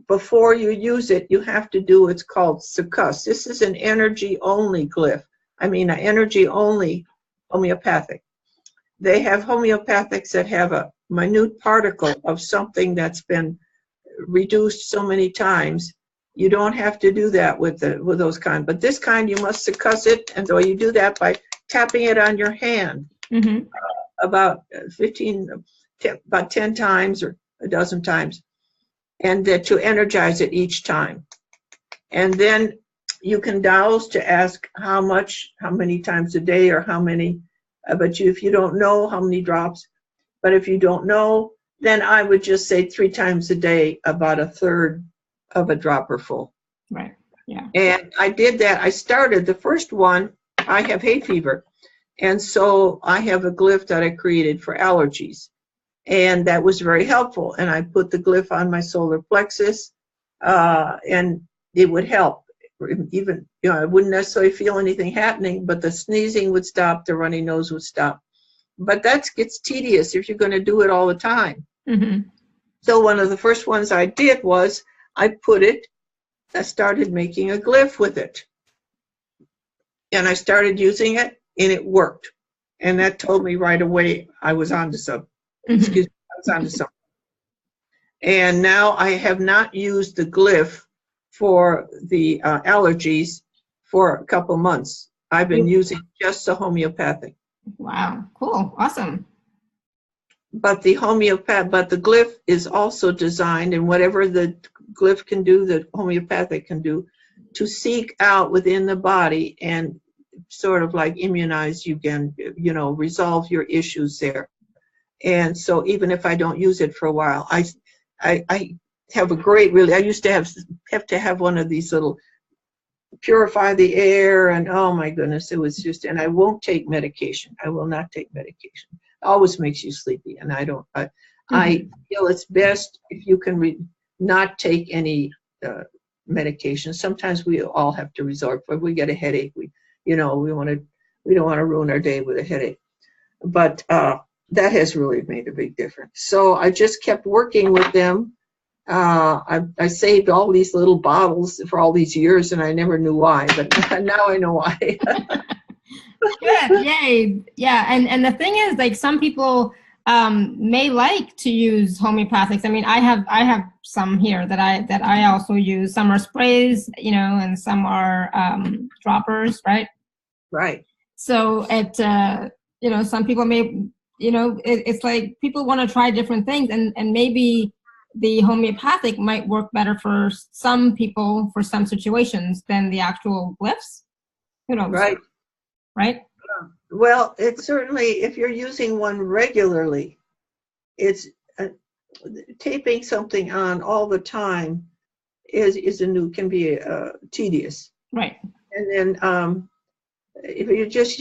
before you use it, you have to do what's called succuss. This is an energy-only glyph. An energy-only homeopathic. They have homeopathics that have a minute particle of something that's been reduced so many times. You don't have to do that with those kind, but this kind you must succuss it, and so you do that by tapping it on your hand about 10 times or a dozen times, and to energize it each time. And then you can douse to ask how many times a day, or how many, but if you don't know how many drops, but if you don't know, then I would just say 3 times a day, about a third of a dropper full. Right, yeah. And I did that. I started the first one, I have hay fever, and so I have a glyph that I created for allergies. And that was very helpful. And I put the glyph on my solar plexus, and it would help. Even, I wouldn't necessarily feel anything happening, but the sneezing would stop, the runny nose would stop. But that gets tedious if you're going to do it all the time. So one of the first ones I did was I started making a glyph with it. And I started using it, and it worked. And that told me right away I was onto something. Excuse me, I was onto something. And now I have not used the glyph for the allergies for a couple months. I've been using just the homeopathic. Wow, cool, awesome. But the glyph is also designed, and whatever the glyph can do, the homeopathic can do, to seek out within the body and sort of like immunize you again, resolve your issues there. And so even if I don't use it for a while, I have I used to have to have one of these little purify the air, and oh my goodness, it was just, and I won't take medication. I will not take medication. It always makes you sleepy, and I feel it's best if you can not take any medication. Sometimes we all have to resort, but we get a headache. We don't want to ruin our day with a headache. But that has really made a big difference. So I just kept working with them. I saved all these little bottles for all these years, and I never knew why, but now I know why. Good, yay. Yeah, and the thing is, like, some people may like to use homeopathics. I have some here that I also use. Some are sprays, and some are droppers, right? Right. So some people may, it's like people want to try different things, and maybe the homeopathic might work better for some people for some situations than the actual glyphs. Who knows? Right. Right? Well, it's certainly, if you're using one regularly, it's taping something on all the time can be tedious. Right. And then if you're just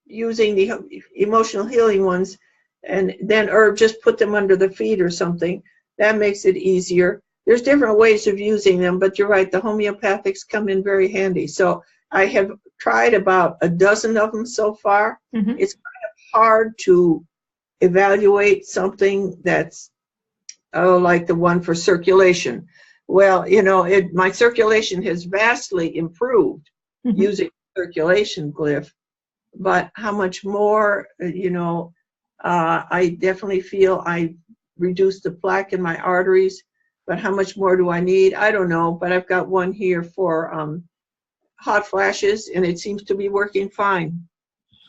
using the emotional healing ones, and then or just put them under the feet or something, that makes it easier. There's different ways of using them, but you're right, the homeopathics come in very handy. So I have tried about a dozen of them so far. Mm-hmm. It's kind of hard to evaluate something that's like the one for circulation. Well, my circulation has vastly improved Mm-hmm. using circulation glyph, but how much more, I definitely feel I reduced the plaque in my arteries, but how much more do I need? I don't know, but I've got one here for hot flashes, and it seems to be working fine.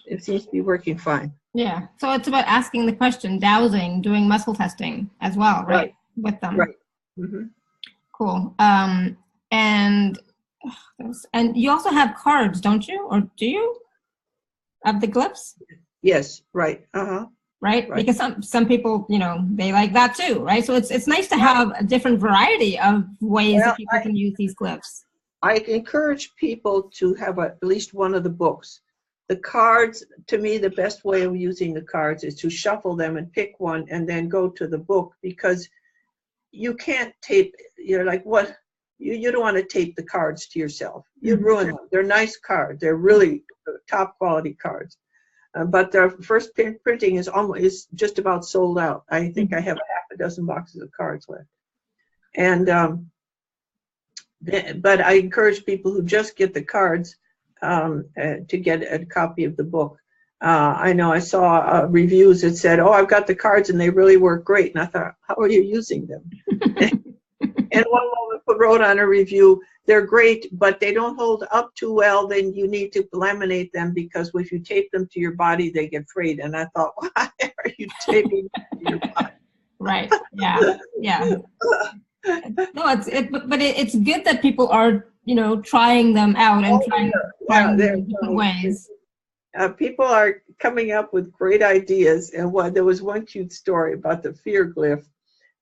It seems to be working fine. Yeah. So it's about asking the question, dowsing, doing muscle testing as well, right? With them. Right. Mm-hmm. Cool. And you also have cards, don't you? Or do you? Of the glyphs? Yes. Right. Uh-huh. Right? Because some people, they like that too, right? So it's nice to have a different variety of ways that people can use these glyphs. I encourage people to have at least one of the books. The cards, to me, the best way of using the cards is to shuffle them and pick one and then go to the book, because you can't tape, like what, you don't want to tape the cards to yourself. You'd ruin them. They're nice cards. They're really top quality cards. But their first printing is just about sold out. I think I have half a dozen boxes of cards left. And but I encourage people who just get the cards to get a copy of the book. I know I saw reviews that said, "Oh, I've got the cards and they really work great." And I thought, "How are you using them?" And one woman wrote on a review, "They're great, but they don't hold up too well. Then you need to laminate them, because if you tape them to your body, they get frayed." And I thought, "Why are you taping them to your body?" Right. Yeah. Yeah. No, it's good that people are, trying them out and trying them in different ways. People are coming up with great ideas, and there was one cute story about the fear glyph.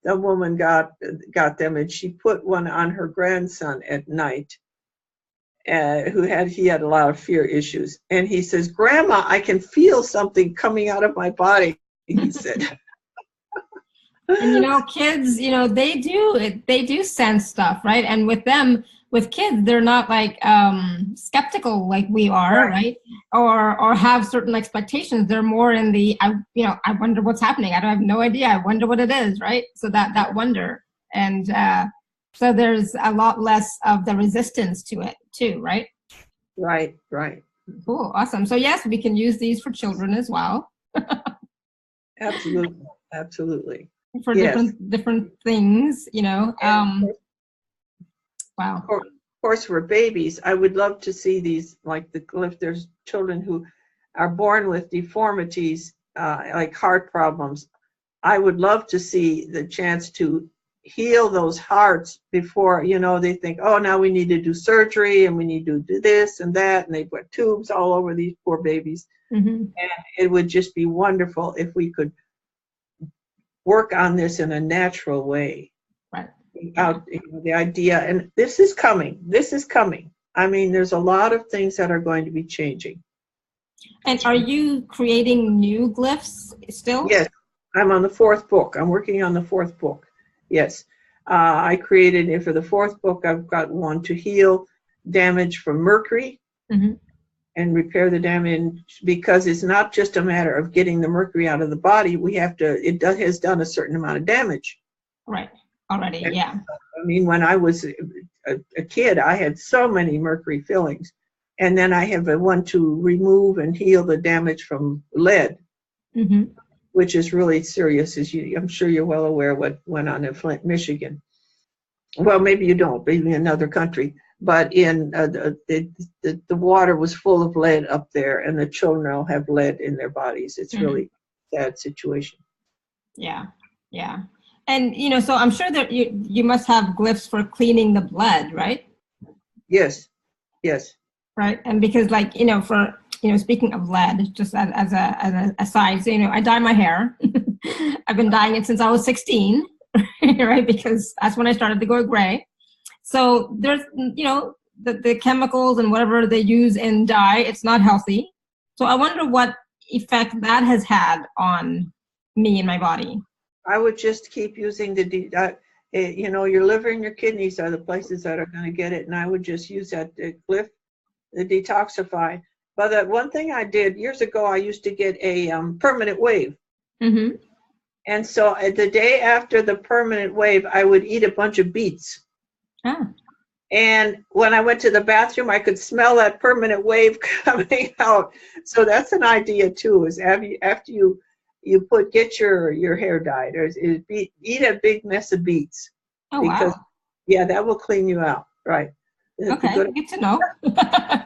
The woman got them, and she put one on her grandson at night, he had a lot of fear issues, and he says, "Grandma, I can feel something coming out of my body," he said. And kids, they do sense stuff, right? And with kids, they're not like skeptical like we are, right? Or have certain expectations. They're more in the I wonder what's happening. I have no idea. I wonder what it is, right? So that wonder, and so there's a lot less of the resistance to it too, right? Right. Cool, awesome. So yes, we can use these for children as well. Absolutely. For different things, wow. Of course, for babies, I would love to see these, like the glyph. There's children who are born with deformities, like heart problems. I would love to see the chance to heal those hearts before, they think, "Oh, now we need to do surgery and we need to do this and that," and they put tubes all over these poor babies. Mm-hmm. And it would just be wonderful if we could work on this in a natural way. Right. The idea, and this is coming. I mean, there's a lot of things that are going to be changing. And are you creating new glyphs still? Yes, I'm on the 4th book. I'm working on the 4th book. Yes. I created it for the 4th book. I've got one to heal damage from mercury. Mm-hmm. And repair the damage, because it's not just a matter of getting the mercury out of the body. It has done a certain amount of damage. Right. Already, and, yeah. I mean, when I was a kid, I had so many mercury fillings. And then I have one to remove and heal the damage from lead, mm-hmm. which is really serious. I'm sure you're well aware what went on in Flint, Michigan. Well, maybe you don't, maybe in another country. But in the water was full of lead up there, and the children all have lead in their bodies. It's really a sad situation. Yeah. And so I'm sure that you must have glyphs for cleaning the blood, right? Yes. Right, and because for speaking of lead, just as an aside, so, I dye my hair. I've been dyeing it since I was 16, right? Because that's when I started to go gray. So there's, the chemicals and whatever they use in dye, it's not healthy. So I wonder what effect that has had on me and my body. I would just keep using your liver and your kidneys are the places that are going to get it. And I would just use that glyph, the detoxify. But one thing I did years ago, I used to get a permanent wave. Mm-hmm. And so the day after the permanent wave, I would eat a bunch of beets. Ah. And when I went to the bathroom, I could smell that permanent wave coming out. So that's an idea too, is after you get your hair dyed, eat a big mess of beets. Oh, because, wow. Yeah, that will clean you out, right? Okay, good to know.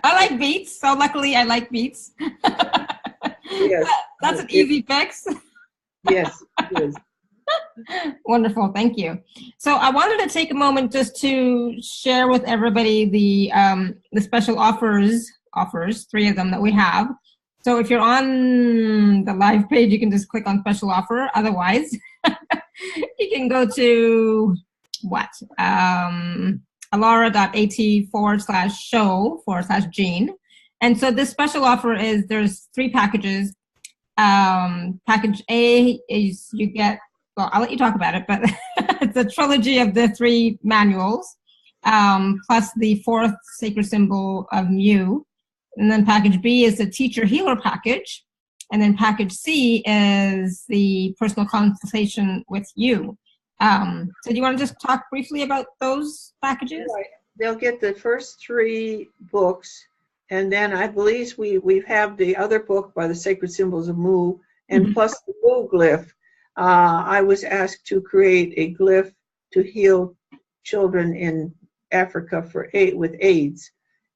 I like beets, so luckily I like beets. Yes. That's an easy fix. Yes, it is. Wonderful, thank you. So I wanted to take a moment just to share with everybody the special offers, 3 of them that we have. So if you're on the live page, you can just click on special offer. Otherwise, you can go to alara.at/show/Jean. And so this special offer is, there's 3 packages. Package A is you get, well, I'll let you talk about it, but it's a trilogy of the 3 manuals, plus the 4th sacred symbol of Mu. And then package B is the teacher healer package. And then package C is the personal consultation with you. So do you want to just talk briefly about those packages? Right. They'll get the first 3 books. And then I believe we have the other book by the Sacred Symbols of Mu, and Mm-hmm. plus the Mu glyph. I was asked to create a glyph to heal children in Africa with AIDS.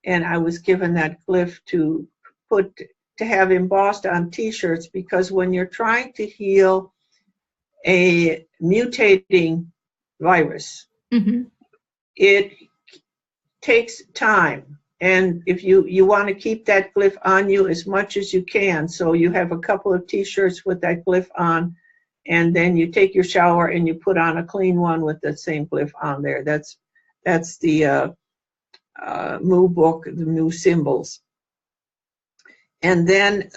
And I was given that glyph to have embossed on T-shirts, because when you're trying to heal a mutating virus, Mm-hmm. it takes time. And if you want to keep that glyph on you as much as you can, so you have a couple of T-shirts with that glyph on, and then you take your shower and you put on a clean one with that same glyph on there. That's the Mu book, the Mu symbols. And then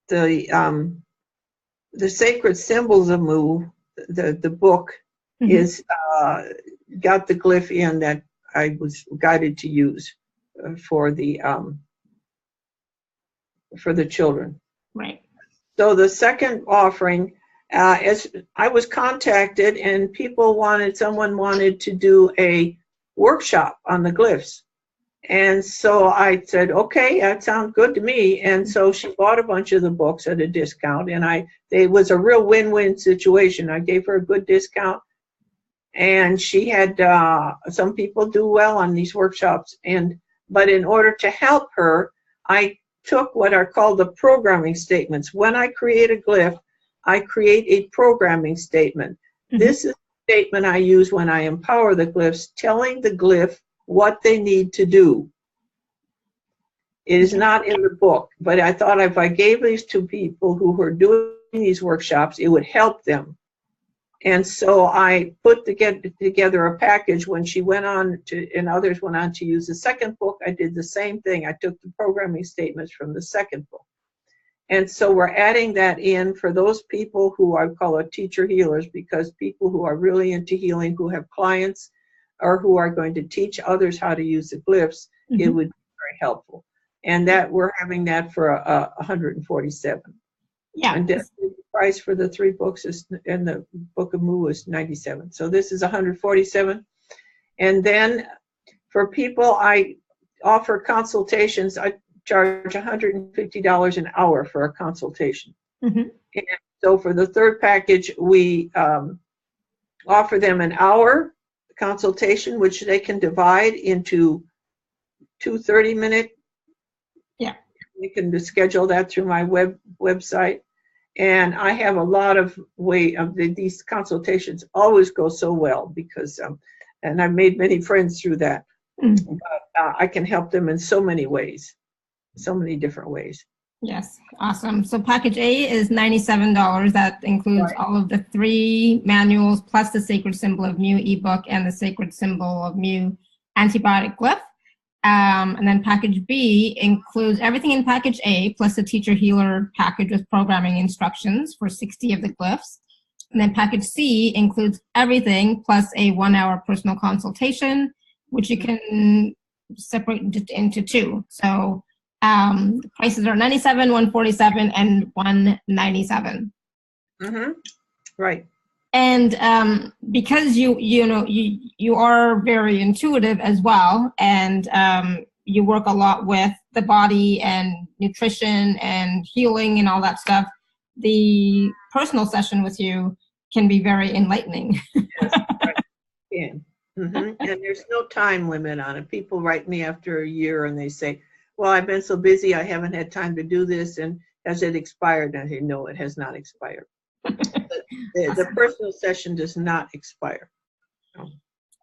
the Sacred Symbols of Mu, the book, mm-hmm. is got the glyph in that I was guided to use for the children. Right. So the second offering, as I was contacted, and someone wanted to do a workshop on the glyphs. And so I said, okay, that sounds good to me. And so she bought a bunch of the books at a discount, and it was a real win-win situation. I gave her a good discount, and she had some people do well on these workshops. But in order to help her, I took what are called the programming statements. When I create a glyph, I create a programming statement. Mm-hmm. This is the statement I use when I empower the glyphs, telling the glyph what they need to do. It is not in the book, but I thought if I gave these to people who were doing these workshops, it would help them. And so I put together a package. When she went on to, and others went on to use the second book, I did the same thing. I took the programming statements from the second book. And so we're adding that in for those people who I call teacher healers, because people who are really into healing, who have clients, or who are going to teach others how to use the glyphs, mm-hmm. it would be very helpful. And that we're having that for 147. Yeah. And the price for the 3 books in the Book of Mu is 97. So this is 147. And then for people, I offer consultations. I charge $150 an hour for a consultation. Mm-hmm. And so for the 3rd package, we offer them an hour consultation, which they can divide into 2 30-minute. Yeah. You can schedule that through my website. And I have a lot of these consultations always go so well because, and I've made many friends through that. Mm-hmm. But I can help them in so many ways. so many different ways. Yes, awesome. So package A is $97. That includes Right. all of the 3 manuals plus the Sacred Symbol of Mu ebook and the Sacred Symbol of Mu antibiotic glyph. And then package B includes everything in package A plus the teacher healer package with programming instructions for 60 of the glyphs. And then package C includes everything plus a 1-hour personal consultation, which you can separate into 2. So the prices are $97, $147, and $197. Mm-hmm. Right. And because you are very intuitive as well, and you work a lot with the body and nutrition and healing and all that stuff, the personal session with you can be very enlightening. Yes. Right. Yeah. Mm-hmm. And there's no time limit on it. People write me after a year and they say, well, I've been so busy, I haven't had time to do this, and has it expired? And I say, no, it has not expired. The personal session does not expire. No.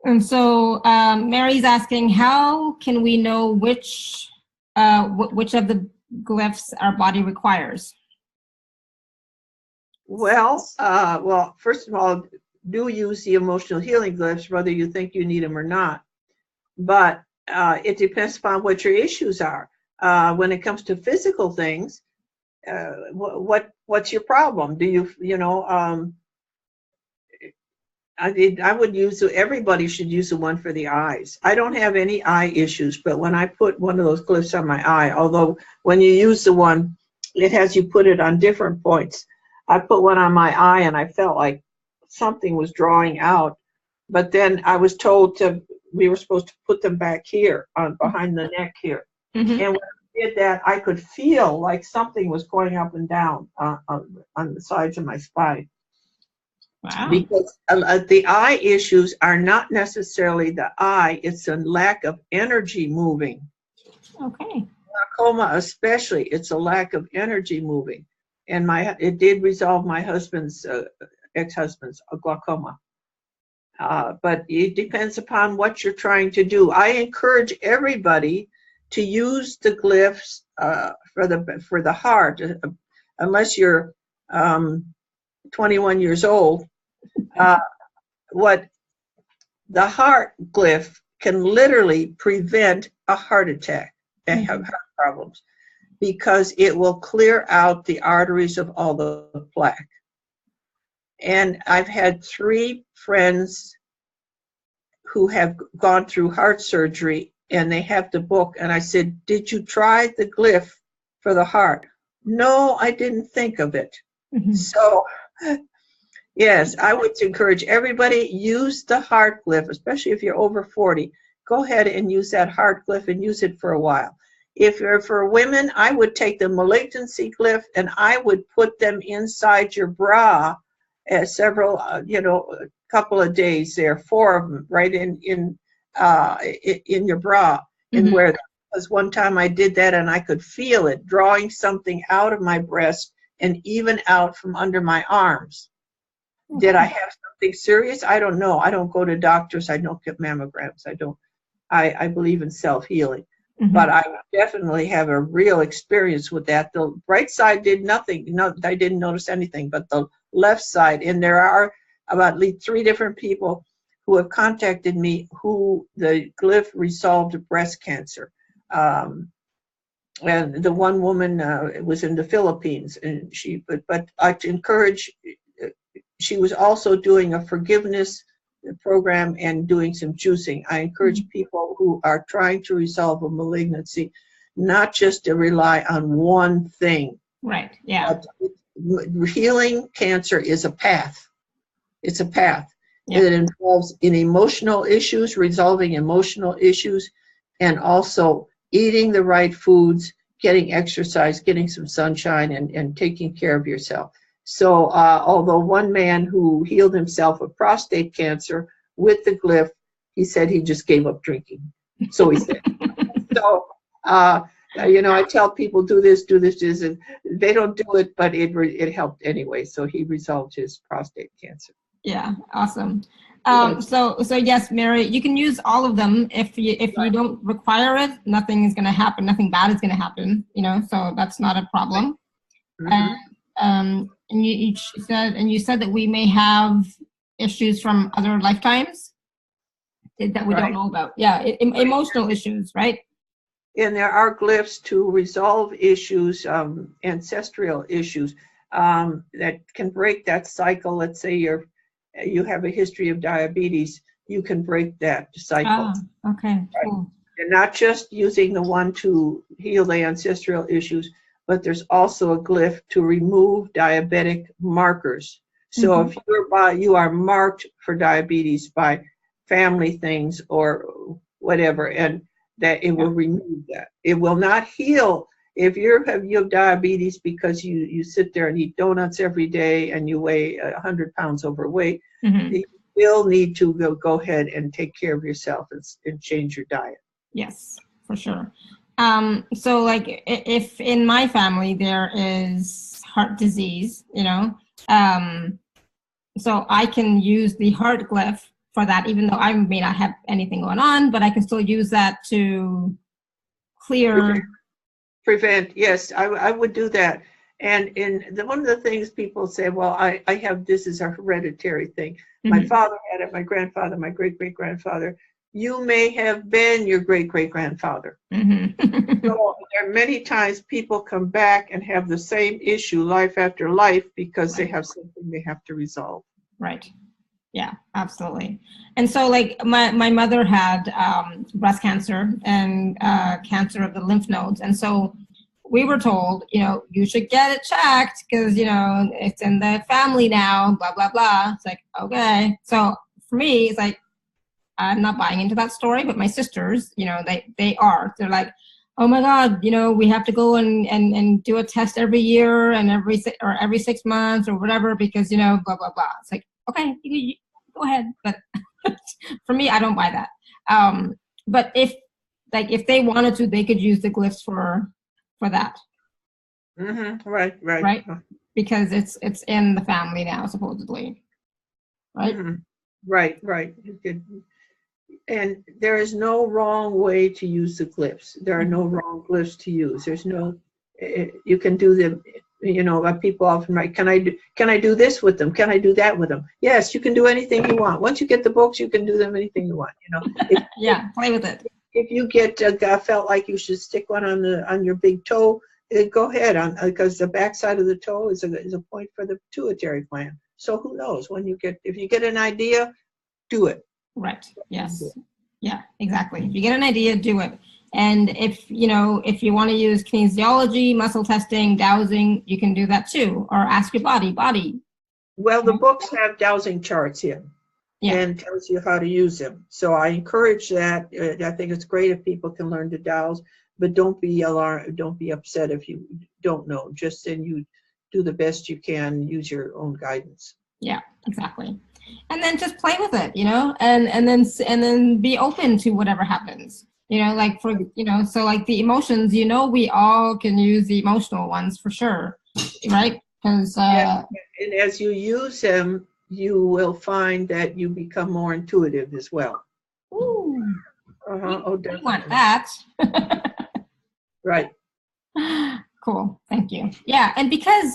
And so Mary's asking, how can we know which of the glyphs our body requires? Well, first of all, do use the emotional healing glyphs, whether you think you need them or not. But it depends upon what your issues are. When it comes to physical things, what's your problem? Do I would use, everybody should use the one for the eyes. I don't have any eye issues, but when I put one of those glyphs on my eye, although when you use the one, it has you put it on different points. I put one on my eye and I felt like something was drawing out, but then I was told we were supposed to put them back here on behind the neck here. Mm-hmm. And when I did that, I could feel like something was going up and down on the sides of my spine. Wow. Because the eye issues are not necessarily the eye, it's a lack of energy moving. Okay. Glaucoma especially, it's a lack of energy moving. And it did resolve my husband's, ex-husband's glaucoma. But it depends upon what you're trying to do. I encourage everybody to use the glyphs for the heart, unless you're 21 years old. What the heart glyph can literally prevent a heart attack and have heart problems, because it will clear out the arteries of all the plaque. And I've had 3 friends who have gone through heart surgery, and they have the book, and I said, did you try the glyph for the heart? No, I didn't think of it. Mm-hmm. So yes, I would encourage everybody, use the heart glyph, especially if you're over 40. Go ahead and use that heart glyph and use it for a while. If you're for women, I would take the malignancy glyph and I would put them inside your bra several, a couple of days there, 4 of them right in your bra. Mm-hmm. And where, because one time I did that and I could feel it drawing something out of my breast and even out from under my arms. Did I have something serious? I don't know. I don't go to doctors. I don't get mammograms. I believe in self-healing. Mm-hmm. But I definitely have a real experience with that. The right side did nothing. No, I didn't notice anything, but the left side, and there are about at least 3 different people who have contacted me who the glyph resolved breast cancer. And the one woman was in the Philippines, and but I encourage. She was also doing a forgiveness program and doing some juicing. I encourage people who are trying to resolve a malignancy not just to rely on one thing. Right, yeah. Healing cancer is a path. It's a path. Yeah. It involves in emotional issues, resolving emotional issues, and also eating the right foods, getting exercise, getting some sunshine, and taking care of yourself. So although one man who healed himself of prostate cancer with the glyph, he said he just gave up drinking. So he said. So, I tell people, do this, and they don't do it, but it helped anyway. So he resolved his prostate cancer. Yeah, awesome. So yes, Mary, you can use all of them. If you don't require it, nothing is going to happen. Nothing bad is going to happen. So that's not a problem. Mm-hmm. And you said that we may have issues from other lifetimes that we don't know about. Yeah, emotional issues, right? And there are glyphs to resolve issues, ancestral issues, that can break that cycle. Let's say you have a history of diabetes, you can break that cycle. Okay, cool. Right? And not just using the one to heal the ancestral issues, but there's also a glyph to remove diabetic markers. So if you are marked for diabetes by family things or whatever, and that it will remove that. It will not heal. If you have diabetes because you sit there and eat donuts every day and you weigh 100 pounds overweight, you will need to go ahead and take care of yourself and change your diet. Yes, for sure. So like if in my family there is heart disease, so I can use the heart glyph for that, even though I may not have anything going on, but I can still use that to clear. Prevent, yes, I would do that. And one of the things people say, well, I have this is a hereditary thing. My father had it, my grandfather, my great-great-grandfather. You may have been your great-great-grandfather. So there are many times people come back and have the same issue life after life because they have something they have to resolve. Right. Yeah, absolutely. And so like my mother had breast cancer and cancer of the lymph nodes. And so we were told, you should get it checked because, it's in the family now, blah, blah, blah. It's like, okay. So for me, it's like, I'm not buying into that story, but my sisters, they are. They're like, oh my God, we have to go and do a test every year and every 6 months or whatever because, blah, blah, blah. It's like, okay, you go ahead. But for me, I don't buy that. But if they wanted to, they could use the glyphs for that. Right. Because it's in the family now, supposedly. Right. Right. And there is no wrong way to use the glyphs. There are no wrong glyphs to use. There's no. You can do them. People often write, can I do this with them? Can I do that with them? Yes, you can do anything you want. Once you get the books, you can do them anything you want. Play with it. If you felt like you should stick one on your big toe, go ahead because the back side of the toe is a point for the pituitary gland. So who knows if you get an idea, do it. Right. Yes. Yeah. Exactly. If you get an idea, do it. And if you want to use kinesiology, muscle testing, dowsing, you can do that too, or ask your body. Well, the books have dowsing charts in and tells you how to use them. So I encourage that. I think it's great if people can learn to dowse, but don't be alarmed. Don't be upset if you don't know. Just then you do the best you can. Use your own guidance. Yeah, exactly. And then just play with it, and then be open to whatever happens. So like the emotions, we all can use the emotional ones for sure, right? Because and as you use them, you will find that you become more intuitive as well. Ooh, definitely. We want that. Right. Cool. Thank you. Yeah, and because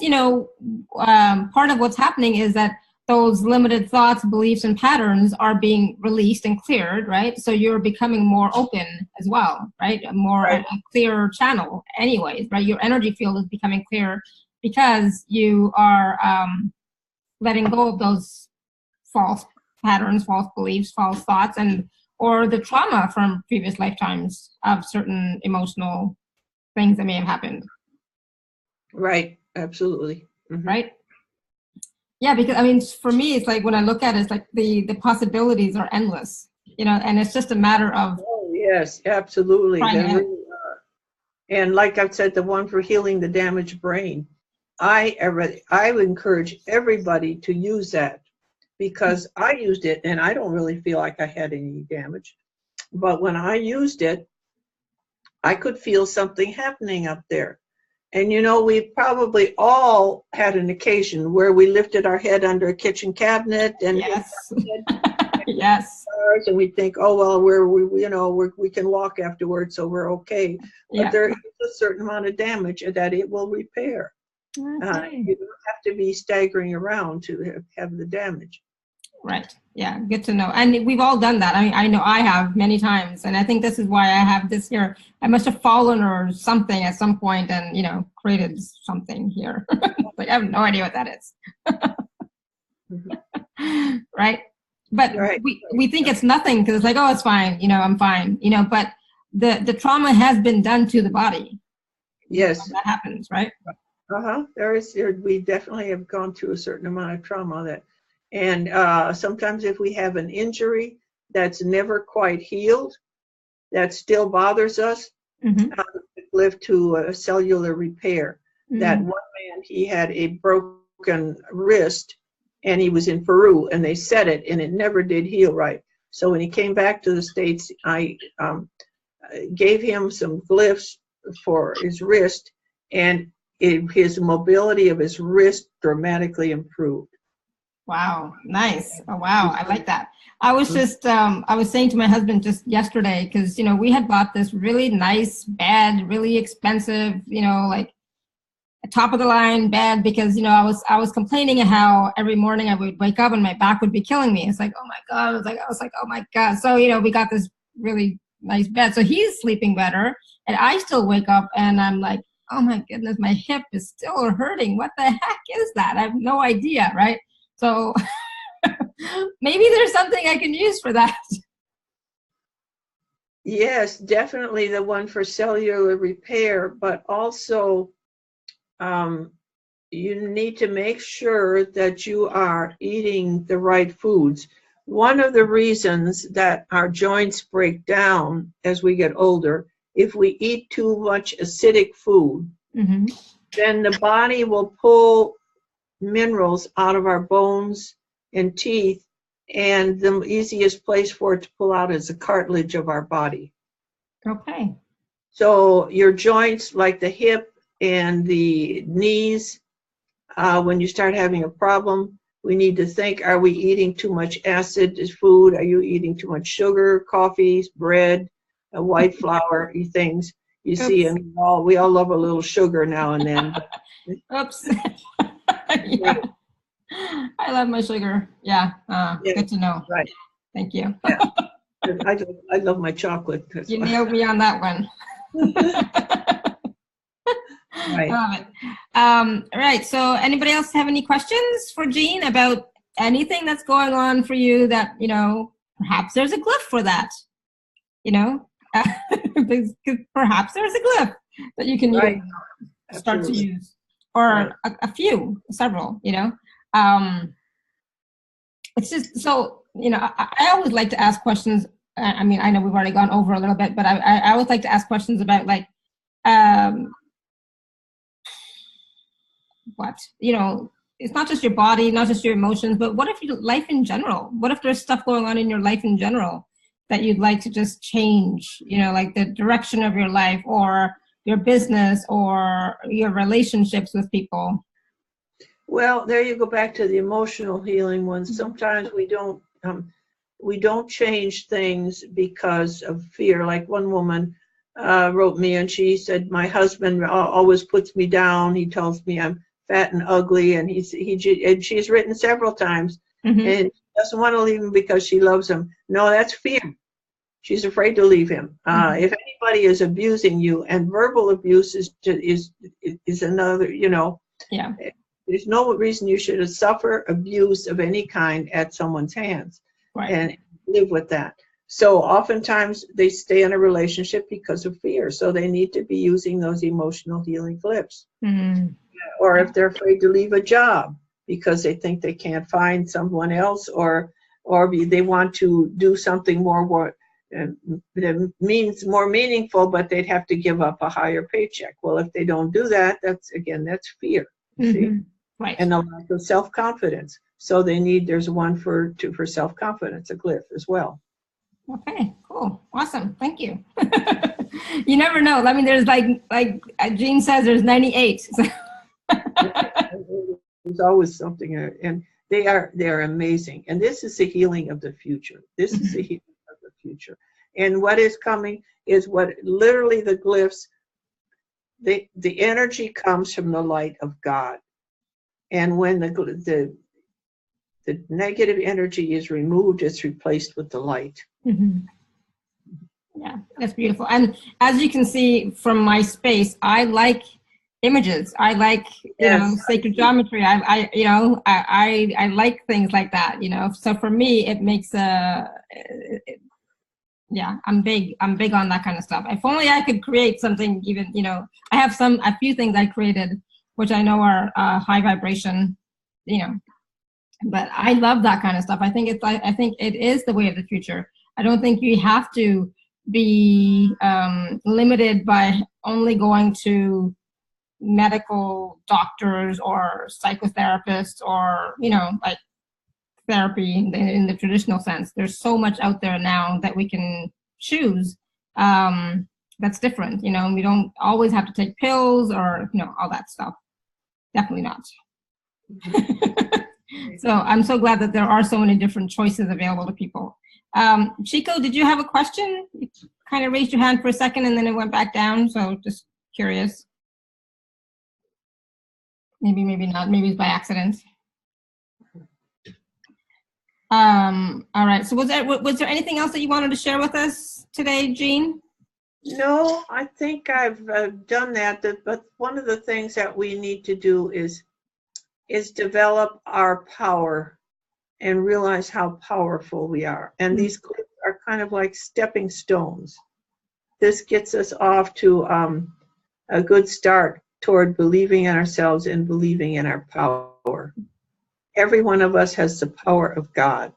part of what's happening is that those limited thoughts, beliefs, and patterns are being released and cleared, right? So you're becoming more open as well, right? A clearer channel anyways, right? Your energy field is becoming clearer because you are letting go of those false patterns, false beliefs, false thoughts, or the trauma from previous lifetimes of certain emotional things that may have happened. Right. Absolutely. Right? Yeah, because for me, it's like when I look at it, it's like the possibilities are endless, and it's just a matter of. Oh, yes, absolutely. And like I've said, the one for healing the damaged brain, I would encourage everybody to use that because I used it and I don't really feel like I had any damage. But when I used it, I could feel something happening up there. And we probably all had an occasion where we lifted our head under a kitchen cabinet and Yes. And we think, oh well, we can walk afterwards, so we're okay. But Yeah. there is a certain amount of damage that it will repair. Okay. You don't have to be staggering around to have the damage. Right. Yeah. Good to know. And we've all done that. I mean, I know I have many times, and I think this is why I have this here. I must have fallen or something at some point, and created something here. Like I have no idea what that is. Right. But Right. we think it's nothing because it's like, oh, it's fine. I'm fine. But the trauma has been done to the body. Yes. That happens, right? We definitely have gone through a certain amount of trauma and sometimes if we have an injury that's never quite healed, that still bothers us, live to a cellular repair. That one man, he had a broken wrist and he was in Peru and they set it and it never did heal right. So when he came back to the States, I gave him some glyphs for his wrist, and his mobility of his wrist dramatically improved. Wow, nice. Oh, wow, I like that. I was just, I was saying to my husband just yesterday, because, we had bought this really nice bed, really expensive, like a top of the line bed, because, I was complaining how every morning I would wake up and my back would be killing me. It's like, oh my God. I was like, oh my God. So, we got this really nice bed. So he's sleeping better and I still wake up and I'm like, oh my goodness, my hip is still hurting. What the heck is that? I have no idea. Right. So maybe there's something I can use for that. Yes, definitely the one for cellular repair, but also you need to make sure that you are eating the right foods. One of the reasons that our joints break down as we get older, if we eat too much acidic food, then the body will pull minerals out of our bones and teeth, and the easiest place for it to pull out is the cartilage of our body. Okay. So your joints, like the hip and the knees, when you start having a problem, we need to think, are we eating too much acid food? Are you eating too much sugar, coffees, bread, white flour things? You see, and we all love a little sugar now and then. Oops. Yeah. I love my sugar. Yeah. Good to know. Right. Thank you. Yeah. I love my chocolate. You nailed me on that one. Right. I love it. Right. So anybody else have any questions for Jean about anything that's going on for you that, perhaps there's a glyph for that, perhaps there's a glyph that you can use, start to use, or several, it's just, so, I always like to ask questions. I mean, I know we've already gone over a little bit, but I always like to ask questions about like, it's not just your body, not just your emotions, but what if your life in general? What if there's stuff going on in your life in general that you'd like to just change, like the direction of your life or your business or your relationships with people? Well, there you go back to the emotional healing ones. Sometimes we don't change things because of fear. Like one woman wrote me and she said, my husband always puts me down. He tells me I'm fat and ugly, and and she's written several times, and she doesn't want to leave him because she loves him. No, that's fear. She's afraid to leave him. If anybody is abusing you, and verbal abuse is another, Yeah. There's no reason you should suffer abuse of any kind at someone's hands, and live with that. So oftentimes they stay in a relationship because of fear. So they need to be using those emotional healing glyphs. Or if they're afraid to leave a job because they think they can't find someone else, or they want to do something more that means more meaningful, but they'd have to give up a higher paycheck. Well, if they don't do that, that's fear. See? Right. And a lack of self-confidence. So there's one for self-confidence, a glyph as well. Okay, cool. Awesome. Thank you. You never know. I mean, there's like Jean says, there's 98. So. There's always something. And they're amazing. And this is the healing of the future. This is the healing of the future. And what is coming is what literally the glyphs, the energy comes from the light of God. And when the negative energy is removed, it's replaced with the light. Mm-hmm. Yeah, that's beautiful. And as you can see from my space, I like images. I like, sacred geometry. I like things like that, So for me, it makes I'm big on that kind of stuff. If only I could create something even, I have a few things I created, which I know are high vibration, but I love that kind of stuff. I think it is the way of the future. I don't think you have to be limited by only going to medical doctors or psychotherapists or, like therapy in the traditional sense. There's so much out there now that we can choose that's different. We don't always have to take pills or, all that stuff. Definitely not. So I'm so glad that there are so many different choices available to people. Chico, did you have a question? You kind of raised your hand for a second and then it went back down. So just curious. Maybe not. Maybe it's by accident. All right. So was there anything else that you wanted to share with us today, Jean? No, I think I've done that. But one of the things that we need to do is develop our power and realize how powerful we are. And these glyphs are kind of like stepping stones. This gets us off to a good start toward believing in ourselves and believing in our power. Every one of us has the power of God.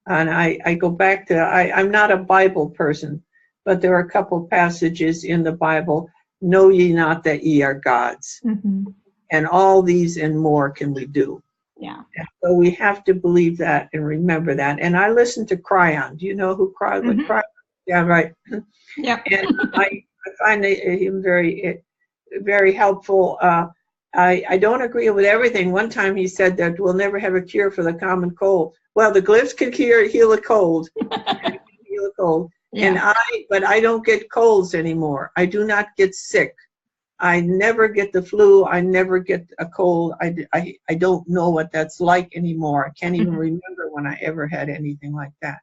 And I go back to, I'm not a Bible person, but there are a couple passages in the Bible, know ye not that ye are gods. Mm-hmm. And all these and more can we do. Yeah. And so we have to believe that and remember that. And I listen to Cryon. Do you know who Cryon? Mm-hmm. Cryon? Yeah, right. Yeah. And I find him very, very helpful. I don't agree with everything. One time he said that we'll never have a cure for the common cold. Well, the glyphs can heal a cold. Heal a cold. Yeah. But I don't get colds anymore. I do not get sick. I never get the flu. I never get a cold. I don't know what that's like anymore. I can't even remember when I ever had anything like that.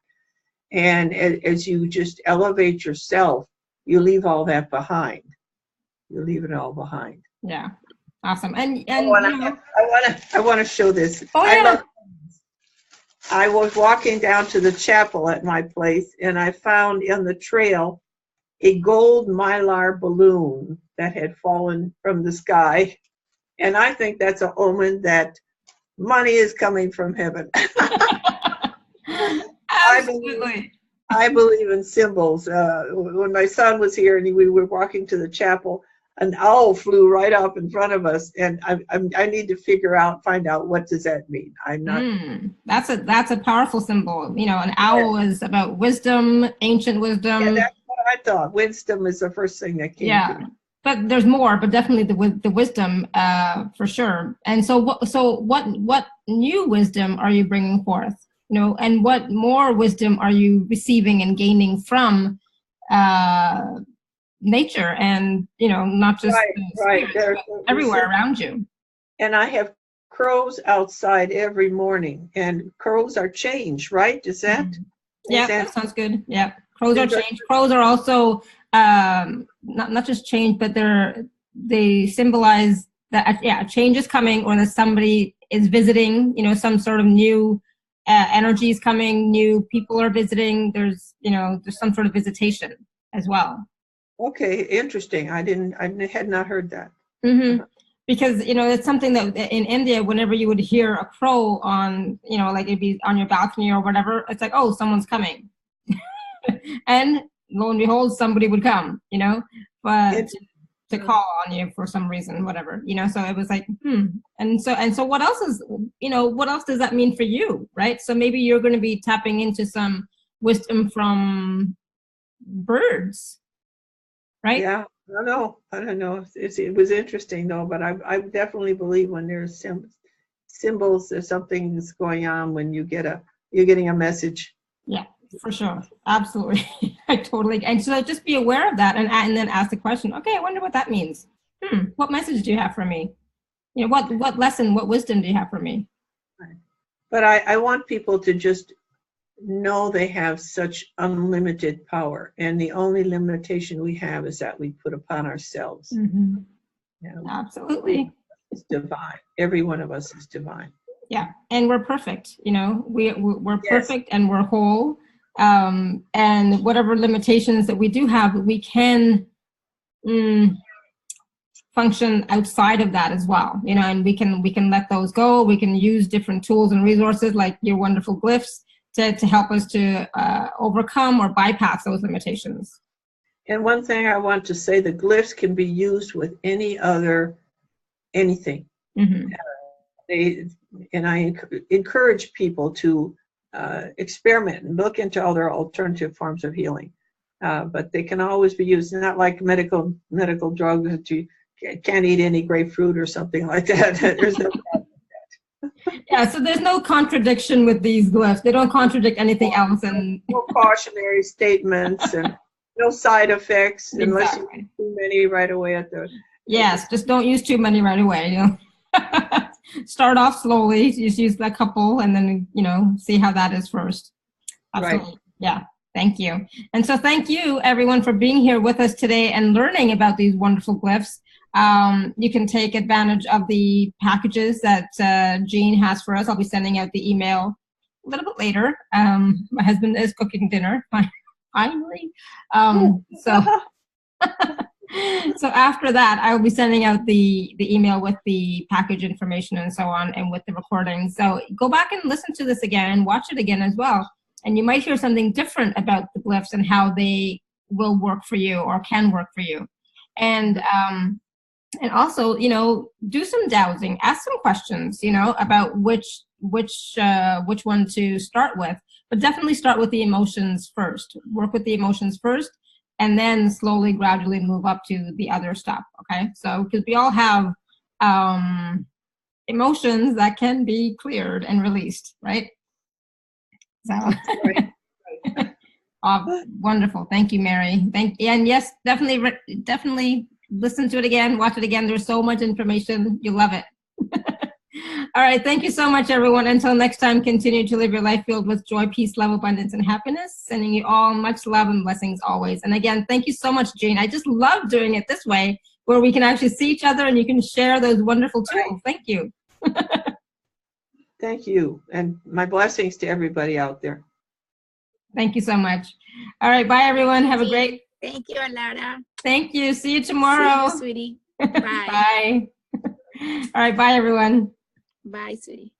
And as you just elevate yourself, you leave all that behind. You leave it all behind. Yeah. Awesome. And I want to show this. Oh, yeah. I was walking down to the chapel at my place, and I found in the trail a gold mylar balloon that had fallen from the sky. And I think that's an omen that money is coming from heaven. Absolutely. I believe in symbols. When my son was here and we were walking to the chapel, an owl flew right up in front of us, and I need to find out what does that mean. I'm not. That's a powerful symbol. An owl is about wisdom, ancient wisdom. Yeah, that's what I thought. Wisdom is the first thing that came to me. But there's more. But definitely the wisdom, for sure. And so what new wisdom are you bringing forth? And what more wisdom are you receiving and gaining from nature and not just right. everywhere around you? And I have crows outside every morning, and crows are change, right? Is that? That sounds good. Yeah, crows are change. Crows are also not just change, but they symbolize that change is coming, or that somebody is visiting. Some sort of new energy is coming. New people are visiting. There's some sort of visitation as well. Okay, interesting. I had not heard that. Mm-hmm. Because it's something that in India, whenever you would hear a crow on, like it'd be on your balcony or whatever, it's like, oh, someone's coming, and lo and behold, somebody would come, but to call on you for some reason, whatever, So it was like, and so what else what else does that mean for you, right? So maybe you're going to be tapping into some wisdom from birds. Right? Yeah, I don't know. It was interesting though, but I definitely believe when there's symbols or something that's going on when you're getting a message. Yeah, for sure. Absolutely. I totally, and so just be aware of that and then ask the question, okay, I wonder what that means. What message do you have for me? You know, what lesson, what wisdom do you have for me? Right. But I want people to just know they have such unlimited power, and the only limitation we have is that we put upon ourselves. Mm-hmm. Yeah, absolutely. It's divine. Every one of us is divine. Yeah, and we're perfect. You know, we're Yes. perfect and we're whole. And whatever limitations that we do have, we can function outside of that as well. You know, and we can let those go. We can use different tools and resources like your wonderful glyphs to help us to overcome or bypass those limitations. And one thing I want to say, the glyphs can be used with anything. Mm-hmm. And I encourage people to experiment and look into other alternative forms of healing. But they can always be used, not like medical drugs that you can't eat any grapefruit or something like that. There's no problem with that. Yeah, so there's no contradiction with these glyphs. They don't contradict anything else. And no cautionary statements and no side effects unless you use too many right away at the. Yes, just don't use too many right away. You know, start off slowly. Just use a couple, and then see how that is first. Absolutely. Right. Yeah. Thank you. And so thank you everyone for being here with us today and learning about these wonderful glyphs. You can take advantage of the packages that Jean has for us. I'll be sending out the email a little bit later. My husband is cooking dinner, finally. So after that, I will be sending out the email with the package information and so on, and with the recording. So go back and listen to this again and watch it again as well. And you might hear something different about the glyphs and how they will work for you or can work for you. And also, do some dowsing, ask some questions, about which one to start with. But definitely start with the emotions first. Work with the emotions first, and then slowly, gradually move up to the other stuff. Okay, so because we all have emotions that can be cleared and released, right? So, wonderful. Thank you, Mary. And yes, definitely listen to it again, watch it again. There's so much information. You'll love it. All right. Thank you so much, everyone. Until next time, continue to live your life filled with joy, peace, love, abundance, and happiness. Sending you all much love and blessings always. And again, thank you so much, Jean. I just love doing it this way, where we can actually see each other and you can share those wonderful tools. Thank you. Thank you. And my blessings to everybody out there. Thank you so much. All right. Bye, everyone. Have a great. Thank you, Laura. Thank you. See you tomorrow. See you, sweetie. Bye. Bye. All right. Bye, everyone. Bye, sweetie.